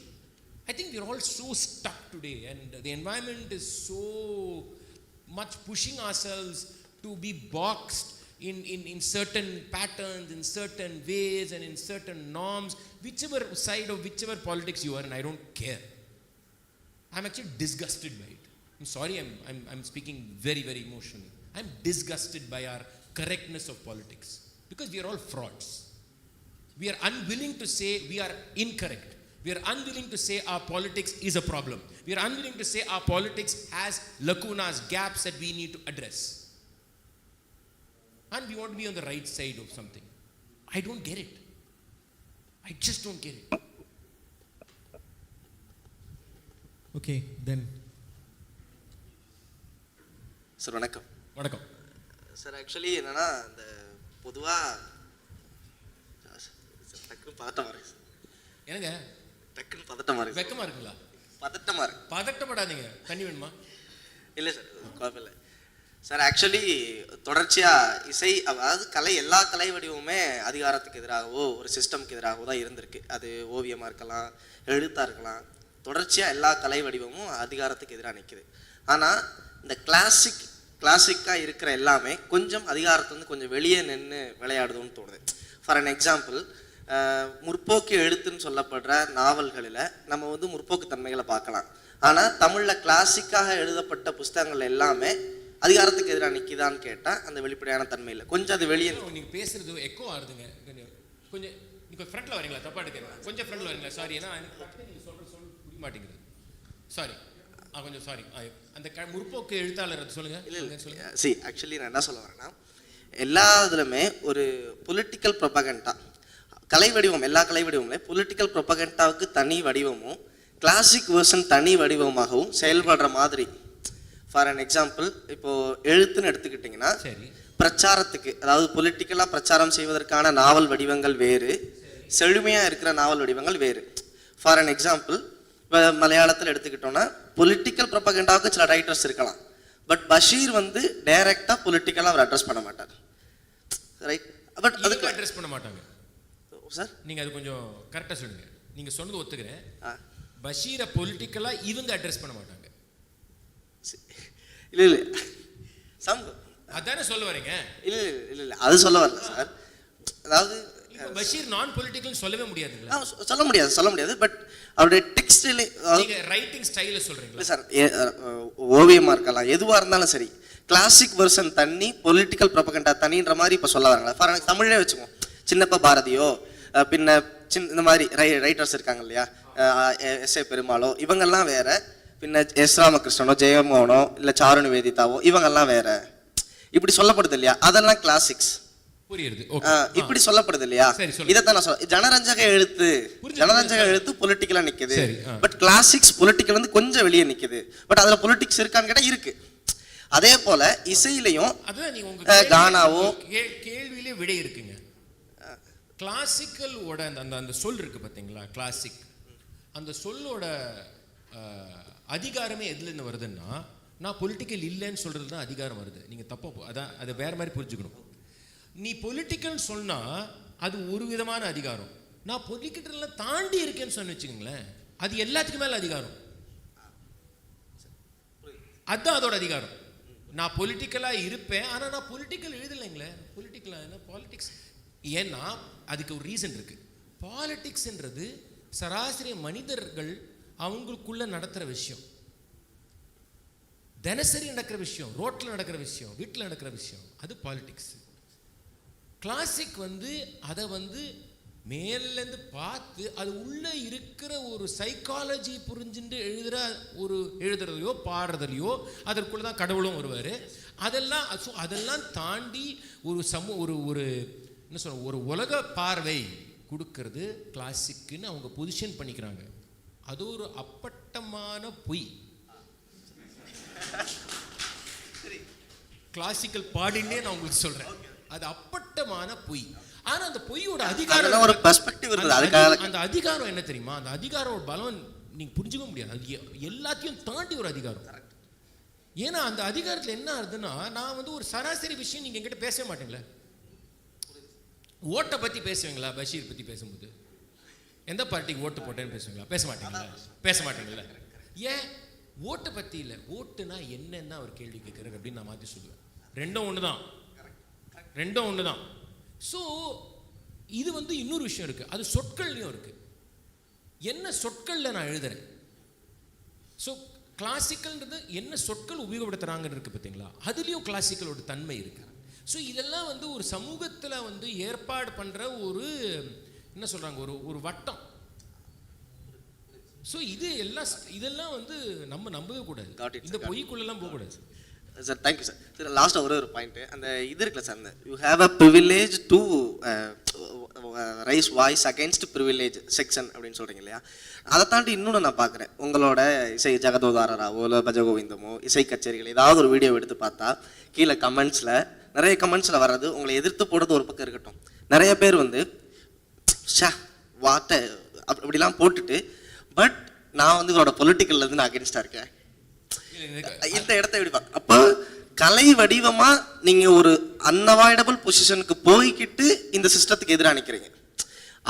I think we're all so stuck today, and the environment is so much pushing ourselves to be boxed in certain patterns, in certain ways, and in certain norms, whichever side of whichever politics you are in. I don't care. I'm actually disgusted by it. I'm sorry, I'm speaking very, very emotionally. I'm disgusted by our correctness of politics because we are all frauds. We are unwilling to say we are incorrect. We are unwilling to say our politics is a problem. We are unwilling to say our politics has lacunas, gaps that we need to address. And we want to be on the right side of something. I don't get it. I just don't get it. Okay, then. Sir வணக்கம். வணக்கம் sir, actually என்னன்னா இந்த பொதுவாக டக்குன்னு பதட்டமாக இருக்கு sir. என்னங்க டக்குன்னு பதட்டமாக இருக்கு. வெக்கமாக இருக்குங்களா? பதட்டமாக இருக்கு. பதட்டப்படாதீங்க. தண்ணி வேணுமா? இல்லை சார், குழப்பம் இல்லை சார். ஆக்சுவலி தொடர்ச்சியாக இசை, அதாவது கலை, எல்லா கலை வடிவமுமே அதிகாரத்துக்கு எதிராகவோ ஒரு சிஸ்டம்க்கு எதிராகவோ தான் இருந்திருக்கு. அது ஓவியமாக இருக்கலாம், எழுத்தாக இருக்கலாம். தொடர்ச்சியாக எல்லா கலை வடிவமும் அதிகாரத்துக்கு எதிராக நிற்குது. ஆனால் இந்த கிளாசிக் கிளாசிக்காக இருக்கிற எல்லாமே கொஞ்சம் அதிகாரத்துலேருந்து கொஞ்சம் வெளியே நின்று விளையாடுதுன்னு தோணுது. ஃபார் அன் எக்ஸாம்பிள், முற்போக்கு எழுத்துன்னு சொல்லப்படுற நாவல்களில் நம்ம வந்து முற்போக்கு தன்மைகளை பார்க்கலாம். ஆனால் தமிழில் கிளாசிக்காக எழுதப்பட்ட புஸ்தகங்கள் எல்லாமே அதிகாரத்துக்கு எதிராக நிற்கிதான்னு கேட்டால் அந்த வெளிப்படையான தன்மை இல்லை. கொஞ்சம் அது வெளியே. நீங்கள் பேசுறது எக்கோ ஆகுதுங்க. கொஞ்சம் நீங்கள் ஃப்ரண்ட்டில் வரீங்களா? தப்பா எடுக்கிறேன். கொஞ்சம் ஃப்ரண்ட்டில் வரீங்களா? சாரி, ஏன்னா நீங்கள் சொல்ல புரிய மாட்டேங்குது. சாரி, கொஞ்சம் சாரி. அந்த முற்போக்கு எழுத்தாளர் சொல்லுங்கள். இல்லை சி ஆக்சுவலி நான் என்ன சொல்ல வரேன்னா, எல்லா இதுலையுமே ஒரு பொலிட்டிக்கல் ப்ரொபகண்டா கலை வடிவம், எல்லா கலை வடிவம்லையும் பொலிட்டிக்கல் ப்ரொபகண்டாவுக்கு தனி வடிவமும் கிளாசிக் வேர்ஷன் தனி வடிவமாகவும் செயல்படுற மாதிரி. ஃபார் அன் எக்ஸாம்பிள், இப்போது எழுத்துன்னு எடுத்துக்கிட்டிங்கன்னா பிரச்சாரத்துக்கு, அதாவது பொலிட்டிக்கலாக பிரச்சாரம் செய்வதற்கான நாவல் வடிவங்கள் வேறு, செழுமையாக இருக்கிற நாவல் வடிவங்கள் வேறு. ஃபார் அன் எக்ஸாம்பிள், இப்போ மலையாளத்தில் எடுத்துக்கிட்டோன்னா பொலிட்டிக்கல் ப்ரொபகண்டாவுக்கு சில ரைட்டர்ஸ் இருக்கலாம். பட் பஷீர் வந்து டைரெக்டாக பொலிட்டிக்கலாக அவர் அட்ரஸ் பண்ண மாட்டார். ரைட், பட் அதுக்கு அட்ரஸ் பண்ண மாட்டாங்க சார். நீங்கள் அது கொஞ்சம் கரெக்டாக சொல்லுங்கள். நீங்கள் சொன்னது ஒத்துக்கிறேன். பஷீரை பொலிட்டிக்கலாக இவங்க அட்ரஸ் பண்ண மாட்டாங்க. இல்லை இல்லை அதானே சொல்ல வரீங்க? இல்லை இல்லை இல்லை அது சொல்ல வரல சார். அதாவது பஷீர் நான் பொலிட்டிக்கல் சொல்லவே முடியாதுங்களா? சொல்ல முடியாது. பட் அவருடைய டெக்ஸ்டில் ரைட்டிங் ஸ்டைல சொல்றீங்களா சார்? ஓவியமாக இருக்கலாம், எதுவாக இருந்தாலும் சரி, கிளாசிக் வெர்ஷன் தனி, பொலிட்டிக்கல் ப்ரொபகண்டா தனின்ற மாதிரி இப்போ சொல்ல வராங்களா? ஃபார் எனக்கு தமிழே வச்சுக்கோம், சின்னப்ப பாரதியோ பின்ன இந்த மாதிரி ரைட்டர்ஸ் இருக்காங்க இல்லையா, எஸ்.ஏ. பெருமாளோ, இவங்கெல்லாம் வேற. பின்ன எஸ். ராமகிருஷ்ணனோ, ஜெயமோகனோ, இல்லை சாரு நிவேதிதாவோ, இவங்கெல்லாம் வேற. இப்படி சொல்லப்படுது இல்லையா, அதெல்லாம் கிளாசிக்ஸ். புரியுது. இப்படி சொல்லப்படுது இல்லையா? இதைத்தான் நான் சொல்ல. ஜனரஞ்சக எழுத்து பொலிட்டிக்கலா நிக்குது. பட் கிளாசிக்ஸ் பொலிட்டிக்கல் வந்து கொஞ்சம் வெளியே நிக்குது. பட் அதுல பொலிட்டிக்ஸ் இருக்கான்னு கேட்டா இருக்கு. அதே போல இசையிலையும் கானாவோ கேள்வியிலே விடை இருக்குங்க. கிளாசிக்கலோட அந்த சொல் இருக்கு பார்த்தீங்களா, கிளாசிக், அந்த சொல்லோட அதிகாரமே எதுலேருந்து வருதுன்னா, நான் பொலிட்டிக்கல் இல்லைன்னு சொல்றது தான் அதிகாரம் வருது. நீங்கள் தப்பா அதான் அதை வேற மாதிரி புரிஞ்சுக்கணும். நீ பொலிட்டிக்கல் சொன்னா அது ஒரு விதமான அதிகாரம். நான் பொலிட்டிக்கல் தாண்டி இருக்கேன்னு சொன்ன வச்சுக்கோங்களேன், அது எல்லாத்துக்கும் மேல அதிகாரம். அதுதான் அதோட அதிகாரம். நான் பொலிட்டிக்கலா இருப்பேன், ஆனா நான் பொலிட்டிக்கல் எழுதலைங்களே. பொலிட்டிக்கலா என்ன பாலிடிக்ஸ்? ஏன்னா அதுக்கு ஒரு ரீசன் இருக்கு. பாலிடிக்ஸ்ன்றது சராசரி மனிதர்கள் அவங்களுக்குள்ள நடத்துற விஷயம், தினசரி நடக்கிற விஷயம், ரோட்ல நடக்கிற விஷயம், வீட்டில் நடக்கிற விஷயம், அது பாலிடிக்ஸ். கிளாசிக் வந்து அதை வந்து மேலேருந்து பார்த்து அது உள்ள இருக்கிற ஒரு சைக்காலஜி புரிஞ்சுட்டு எழுதுறதையோ பாடுறதுலையோ அதற்குள்ள தான் கடவுளும் வருவார். அதெல்லாம் தாண்டி ஒரு என்ன சொல்ற ஒரு உலக பார்வை கொடுக்கறது கிளாசிக்குன்னு அவங்க பொசிஷன் பண்ணிக்கிறாங்க. அது ஒரு அப்பட்டமான பொய். கிளாசிக்கல் பாடினே நான் உங்களுக்கு சொல்றேன், அது அப்பட்டமான பொய். ஆனா அந்த பொய்யோட அதிகாரம் ஒரு பெர்ஸ்பெக்டிவ் இருக்குது. அந்த அதிகாரம் என்ன தெரியுமா? அந்த அதிகாரம் பலம் நீங்க புரிஞ்சுக்க முடியாது. அது எல்லாத்தையும் தாண்டி ஒரு அதிகாரம். ஏன்னா அந்த அதிகாரத்தில் என்ன ஆகுதுன்னா, நான் வந்து ஒரு சராசரி விஷயம் நீங்க என்கிட்ட பேச மாட்டீங்களே. ஓட்டை பத்தி பேசுவீங்களா? பஷீர் பத்தி பேசும்போது எந்த பார்ட்டிக்கு ஓட்டு போட்டேன்னு பேசுவீங்களா? பேச மாட்டீங்களா? ஏன்? ஓட்டை பத்தி இல்லை, ஓட்டுனா என்னன்னா அவர் கேள்வி கேட்கிறார் அப்படின்னு நான் மாற்றி சொல்லுவேன். ரெண்டும் ஒன்று தான். ஸோ இது வந்து இன்னொரு விஷயம் இருக்கு, அது சொற்கள்லையும் இருக்கு. என்ன சொற்களில் நான் எழுதுறேன். ஸோ கிளாசிக்கல்ன்றது என்ன சொற்கள் உபயோகப்படுத்துறாங்கன்னு இருக்கு பார்த்தீங்களா, அதுலேயும் கிளாசிக்கலோட தன்மை இருக்கு. ஸோ இதெல்லாம் வந்து ஒரு சமூகத்தில் வந்து ஏற்பாடு பண்ணுற ஒரு என்ன சொல்கிறாங்க, ஒரு வட்டம். ஸோ இதெல்லாம் வந்து நம்ம நம்பவே கூடாது, இந்த பொய்க்குள்ளெல்லாம் போகக்கூடாது. Sir thank you sir. சார் லாஸ்ட்டாக ஒரு பாயிண்ட்டு, அந்த இது இருக்குல்ல சார், அந்த you have a privilege to rice voice against privilege section அப்படின்னு சொல்கிறீங்க இல்லையா? அதை தாண்டி இன்னொன்று நான் பார்க்குறேன், உங்களோட இசை ஜெகதோதாரராவோ இல்லை பஜகோவிந்தமோ இசை கச்சேரிகள் ஏதாவது ஒரு வீடியோ எடுத்து பார்த்தா கீழே நிறைய கமெண்ட்ஸில் வர்றது, உங்களை எதிர்த்து போடுறது ஒரு பக்கம் இருக்கட்டும், நிறைய பேர் வந்து வாட்டை அப்படிலாம் போட்டுட்டு, பட் நான் வந்து இதோட பொலிட்டிக்கல்லேருந்து நான் அகென்ஸ்டாக இருக்கேன் இந்த இடத்த விடுப்பா. அப்போ கலை வடிவமா நீங்க ஒரு அன்அவாய்டபிள் பொசிஷனுக்கு போய்கிட்டு இந்த சிஸ்டத்துக்கு எதிராக நிற்கிறீங்க.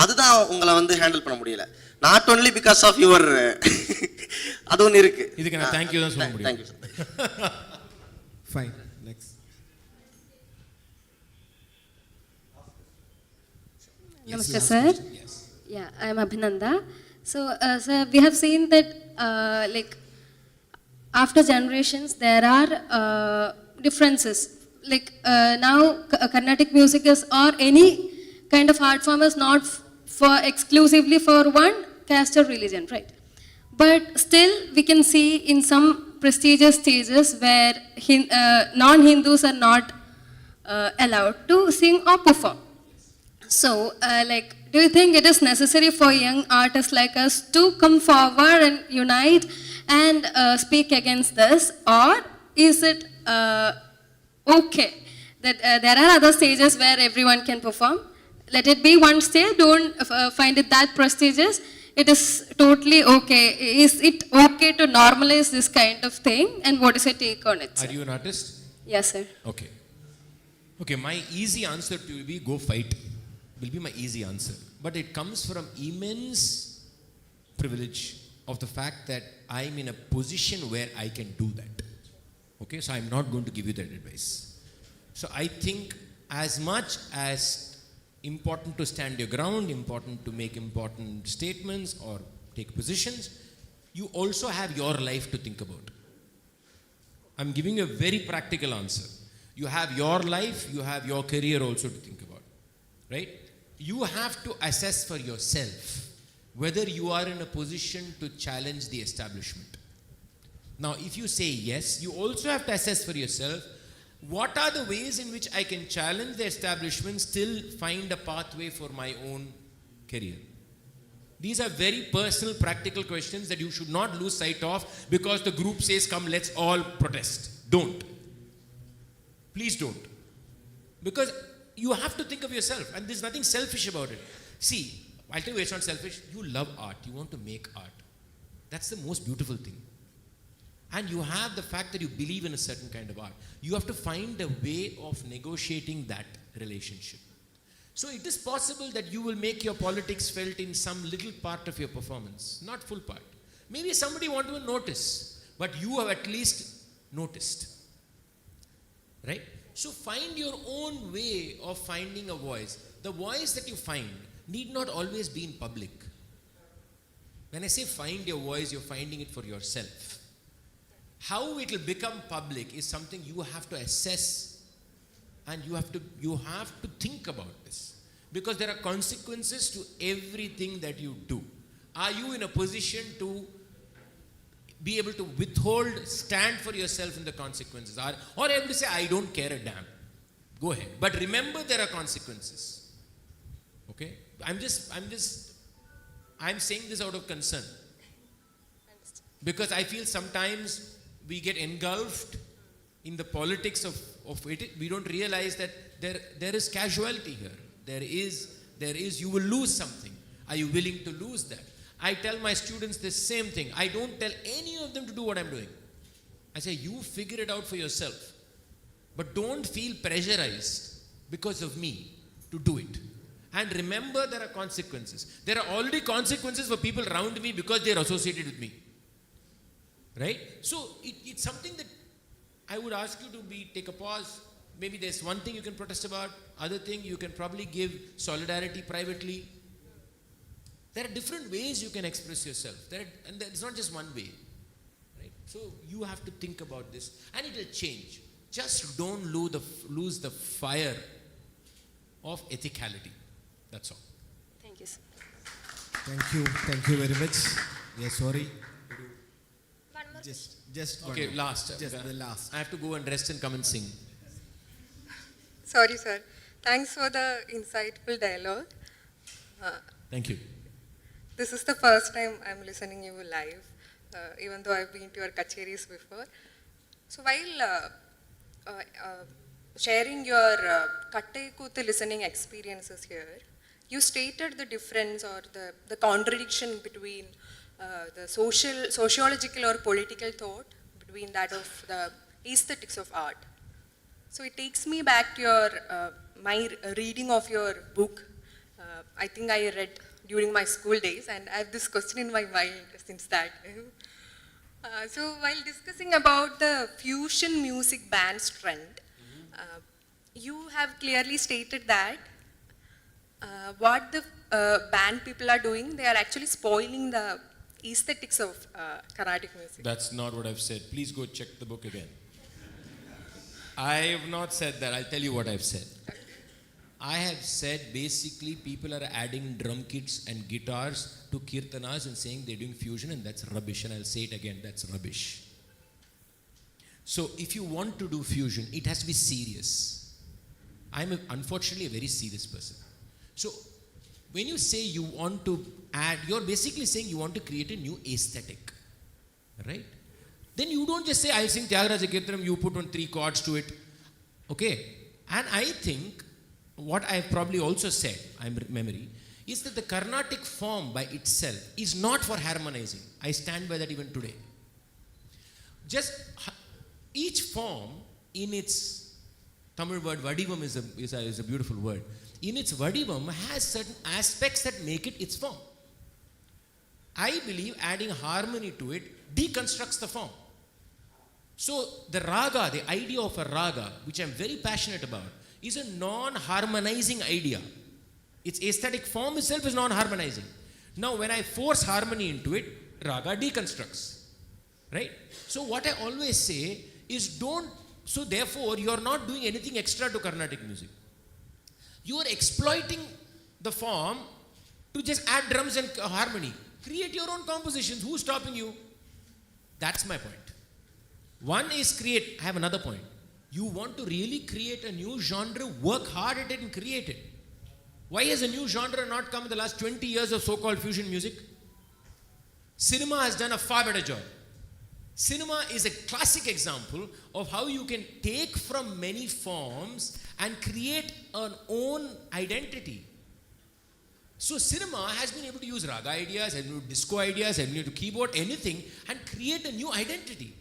அதுதான் உங்களை வந்து ஹேண்டில் பண்ண முடியல. Not only because of your அது ஒன்று இருக்கு. இதுக்கு நான் தேங்க்யூ தான் சொல்ல முடியும். Thank you sir. Fine. Namaste, last sir. question. Yes. Yeah, I am Abhinanda. So, sir, we have seen that, like, after generations, there are differences. Like, now, Carnatic music is, or any kind of art form is not for exclusively for one caste or religion, right? But still, we can see in some prestigious stages where non-Hindus are not allowed to sing or perform. So, like, do you think it is necessary for young artists like us to come forward and unite and speak against this, or is it okay that there are other stages where everyone can perform? Let it be one stage. Don't find it that prestigious. It is totally okay. Is it okay to normalize this kind of thing? And what is your take on it, sir? Are you an artist? Yes, sir. Okay. Okay, my easy answer to you will be go fight. Will be my easy answer. But it comes from immense privilege of the fact that I'm in a position where I can do that. Okay, so I'm not going to give you that advice. So I think as much as important to stand your ground, important to make important statements or take positions, you also have your life to think about. I'm giving you a very practical answer. You have your life, you have your career also to think about, right? You have to assess for yourself whether you are in a position to challenge the establishment. Now, if you say yes, you also have to assess for yourself what are the ways in which I can challenge the establishment, still find a pathway for my own career. These are very personal, practical questions that you should not lose sight of because the group says, come, let's all protest. Don't. Please don't. Because you have to think of yourself, and there's nothing selfish about it. See, I'll tell you it's not selfish. You love art. You want to make art. That's the most beautiful thing. And you have the fact that you believe in a certain kind of art. You have to find a way of negotiating that relationship. So it is possible that you will make your politics felt in some little part of your performance, not full part. Maybe somebody won't even notice, but you have at least noticed. Right? So find your own way of finding a voice. The voice that you find need not always be in public. When I say find your voice, you're finding it for yourself. How it will become public is something you have to assess, and you have to think about this. Because there are consequences to everything that you do. Are you in a position to be able to withhold, stand for yourself in the consequences? Or able to say, I don't care a damn. Go ahead. But remember there are consequences. Okay? I'm saying this out of concern. Because I feel sometimes we get engulfed in the politics of it. We don't realize that there is casualty here. There is, you will lose something. Are you willing to lose that? I tell my students the same thing. I don't tell any of them to do what I'm doing. I say, you figure it out for yourself. But don't feel pressurized because of me to do it. And remember, there are consequences. There are already consequences for people around me because they are associated with me. Right? So it's something that I would ask you to take a pause. Maybe there's one thing you can protest about. Other thing, you can probably give solidarity privately. There are different ways you can express yourself. And there's not just one way. Right? So you have to think about this. And it will change. Just don't lose the fire of ethicality. That's all. Thank you, sir. Thank you very much. Yeah, sorry. One more. Just Okay, one. last. Just the last. I have to go and rest and come and sing. Sorry, sir. Thanks for the insightful dialogue. Thank you. This is the first time I'm listening you live, even though I've been to your kacheris before. So while sharing your Kattai Kuthu listening experiences here, you stated the difference or the contradiction between the sociological or political thought, between that of the aesthetics of art. So it takes me back to my reading of your book. I think I read during my school days, and I have this question in my mind since that. So while discussing about the fusion music band's trend, you have clearly stated that what the band people are doing, they are actually spoiling the aesthetics of Carnatic music. That's not what I've said. Please go check the book again. I have not said that. I'll tell you what I've said. I have said basically people are adding drum kits and guitars to kirtanas and saying they're doing fusion, and that's rubbish. And I'll say it again, that's rubbish. So if you want to do fusion, it has to be serious. I'm unfortunately a very serious person. So when you say you want to add, you're basically saying you want to create a new aesthetic, right? Then you don't just say, I'll sing Tyagaraja Kirtanam, you put on 3 chords to it. Okay? And I think what I've probably also said, memory, is that the Carnatic form by itself is not for harmonizing. I stand by that even today. Just each form in its, Tamil word vadivam is a beautiful word. In its vadivam has certain aspects that make it its form. I believe adding harmony to it deconstructs the form. So the raga, the idea of a raga, which I'm very passionate about, is a non-harmonizing idea. Its aesthetic form itself is non-harmonizing. Now when I force harmony into it, raga deconstructs. Right? So what I always say is so therefore you are not doing anything extra to Carnatic music. You are exploiting the form to just add drums and harmony. Create your own compositions. Who's stopping you? That's my point. One is create. I have another point. You want to really create a new genre, work hard at it and create it. Why has a new genre not come in the last 20 years of so-called fusion music? Cinema has done a far better job. Cinema is a classic example of how you can take from many forms and create an own identity. So cinema has been able to use raga ideas, has been able to disco ideas, has been able to keyboard, anything, and create a new identity.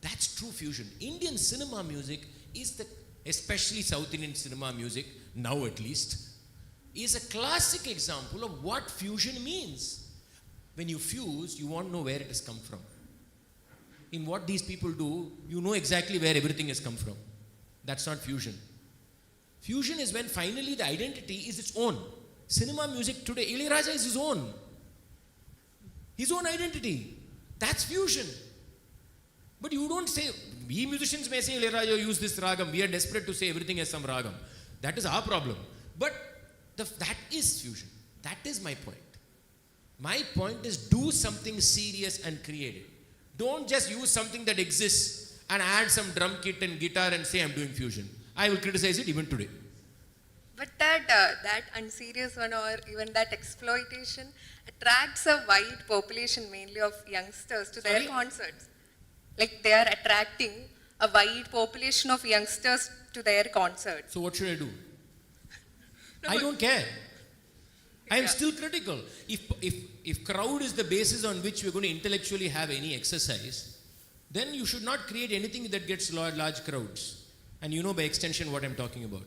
That's true fusion. Indian cinema music is especially South Indian cinema music, now at least, is a classic example of what fusion means. When you fuse, you want to know where it has come from. In what these people do, you know exactly where everything has come from. That's not fusion. Fusion is when finally the identity is its own. Cinema music today, Ilayaraja is his own identity. That's fusion. But you don't say, we musicians may say Ilayaraja use this ragam, we are desperate to say everything has some ragam. That is our problem. But that is fusion. That is my point. My point is do something serious and create it. Don't just use something that exists and add some drum kit and guitar and say I'm doing fusion. I will criticize it even today. But that unserious one or even that exploitation attracts a wide population, mainly of youngsters, to their concerts. Like they are attracting a wide population of youngsters to their concerts. So what should I do? I don't care. I am still critical. If crowd is the basis on which we're going to intellectually have any exercise, then you should not create anything that gets large crowds. And you know by extension what I'm talking about.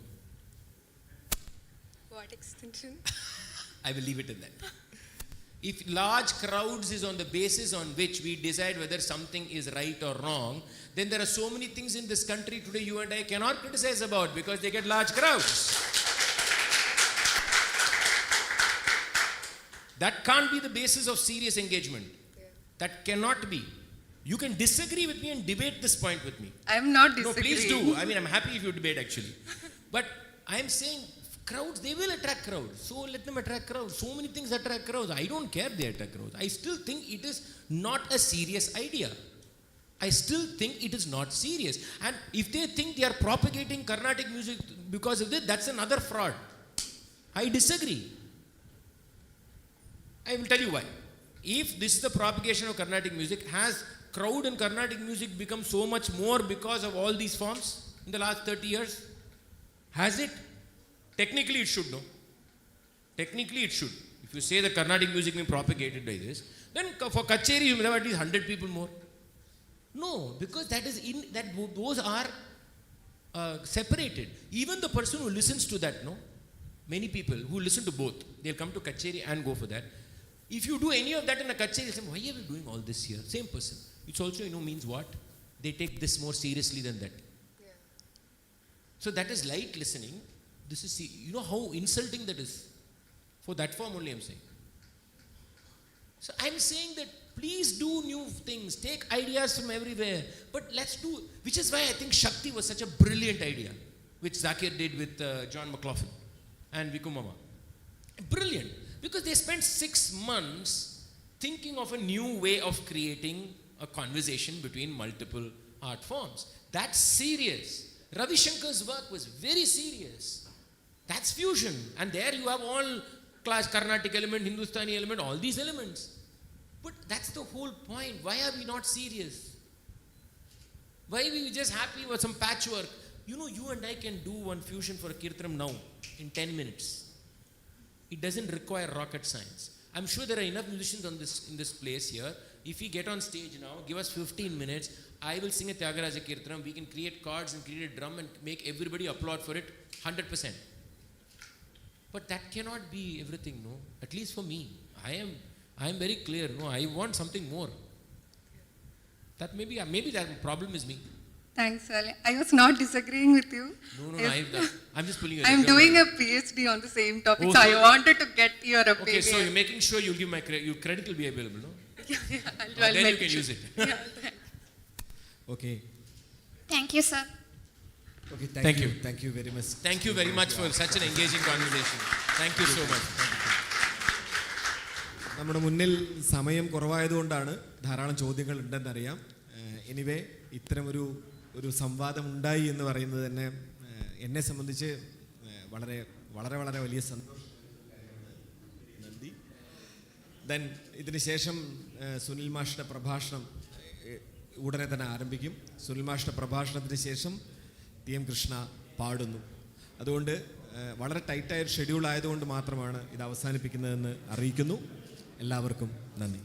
What extension? I will leave it at that. If large crowds is on the basis on which we decide whether something is right or wrong, then there are so many things in this country today you and I cannot criticize about because they get large crowds. That can't be the basis of serious engagement. Yeah. That cannot be. You can disagree with me and debate this point with me. I'm not disagreeing. No, please do. I mean, I'm happy if you debate actually. But I'm saying crowds, they will attract crowds. So let them attract crowds. So many things attract crowds. I don't care they attract crowds. I still think it is not a serious idea. I still think it is not serious. And if they think they are propagating Carnatic music because of this, that's another fraud. I disagree. I will tell you why. If this is the propagation of Carnatic music, has crowd in Carnatic music become so much more because of all these forms in the last 30 years? Has it? Technically it should, no? Technically it should. If you say the Carnatic music being propagated by this, then for Kacheri you may have at least 100 people more. No, because those are separated. Even the person who listens to that, no? Many people who listen to both, they'll come to Kacheri and go for that. If you do any of that in a Kacheri, they say, why are we doing all this here? Same person. Which also, means what? They take this more seriously than that. Yeah. So that is light listening. This is, you know how insulting that is. For that form only I'm saying. So I'm saying that please do new things, take ideas from everywhere, but let's do, which is why I think Shakti was such a brilliant idea, which Zakir did with John McLaughlin and Vikumama. Brilliant, because they spent 6 months thinking of a new way of creating a conversation between multiple art forms. That's serious. Ravi Shankar's work was very serious. That's fusion, and there you have all class Karnatic element, Hindustani element, all these elements. But that's the whole point. Why are we not serious? Why are we just happy with some patchwork? You know, you and I can do one fusion for a kirtanam now in 10 minutes. It doesn't require rocket science. I'm sure there are enough musicians in this place here. If we get on stage now, give us 15 minutes, I will sing a Tyagaraja Kirtanam. We can create chords and create a drum and make everybody applaud for it 100%. But that cannot be everything, no? At least for me. I am very clear, no? I want something more. That maybe that problem is me. Thanks, Sally. I was not disagreeing with you. No, I'm just pulling your I'm leg. doing a PhD on the same topic, so I wanted to get your opinion. Okay, so you're making sure you'll give my your credit will be available, no? I'll then make you can sure. use it. Yeah, thanks. Okay. Thank you, sir. Okay, Thank you. Thank you very much. Thank you very much for such an engaging conversation. Thank you so much. നമ്മുടെ മുന്നിൽ സമയം കുറവായതുകൊണ്ടാണ് ധാരാളം ചോദ്യങ്ങൾ ഉണ്ടെന്നറിയാം. Anyway ഇത്തരമൊരു സംവാദം ഉണ്ടായി എന്ന് പറയുന്നത് തന്നെ എന്നെ സംബന്ധിച്ച് വളരെ വളരെ വളരെ വലിയ സന്തോഷം. നന്ദി. ദെൻ ഇതിന് ശേഷം സുനിൽ മാഷിൻ്റെ പ്രഭാഷണം ഉടനെ തന്നെ ആരംഭിക്കും. സുനിൽ മാഷിൻ്റെ പ്രഭാഷണത്തിന് ശേഷം T.M.Krishna പാടുന്നു. അതുകൊണ്ട് വളരെ ടൈറ്റായൊരു ഷെഡ്യൂൾ ആയതുകൊണ്ട് മാത്രമാണ് ഇത് അവസാനിപ്പിക്കുന്നതെന്ന് അറിയിക്കുന്നു. എല്ലാവർക്കും നന്ദി.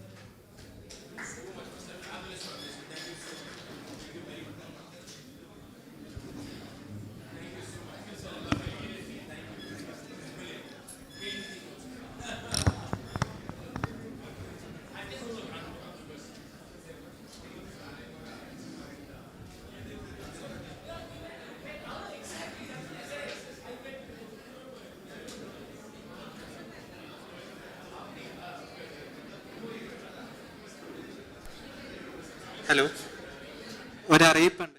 ഹലോ, ഒരറിയിപ്പുണ്ട്.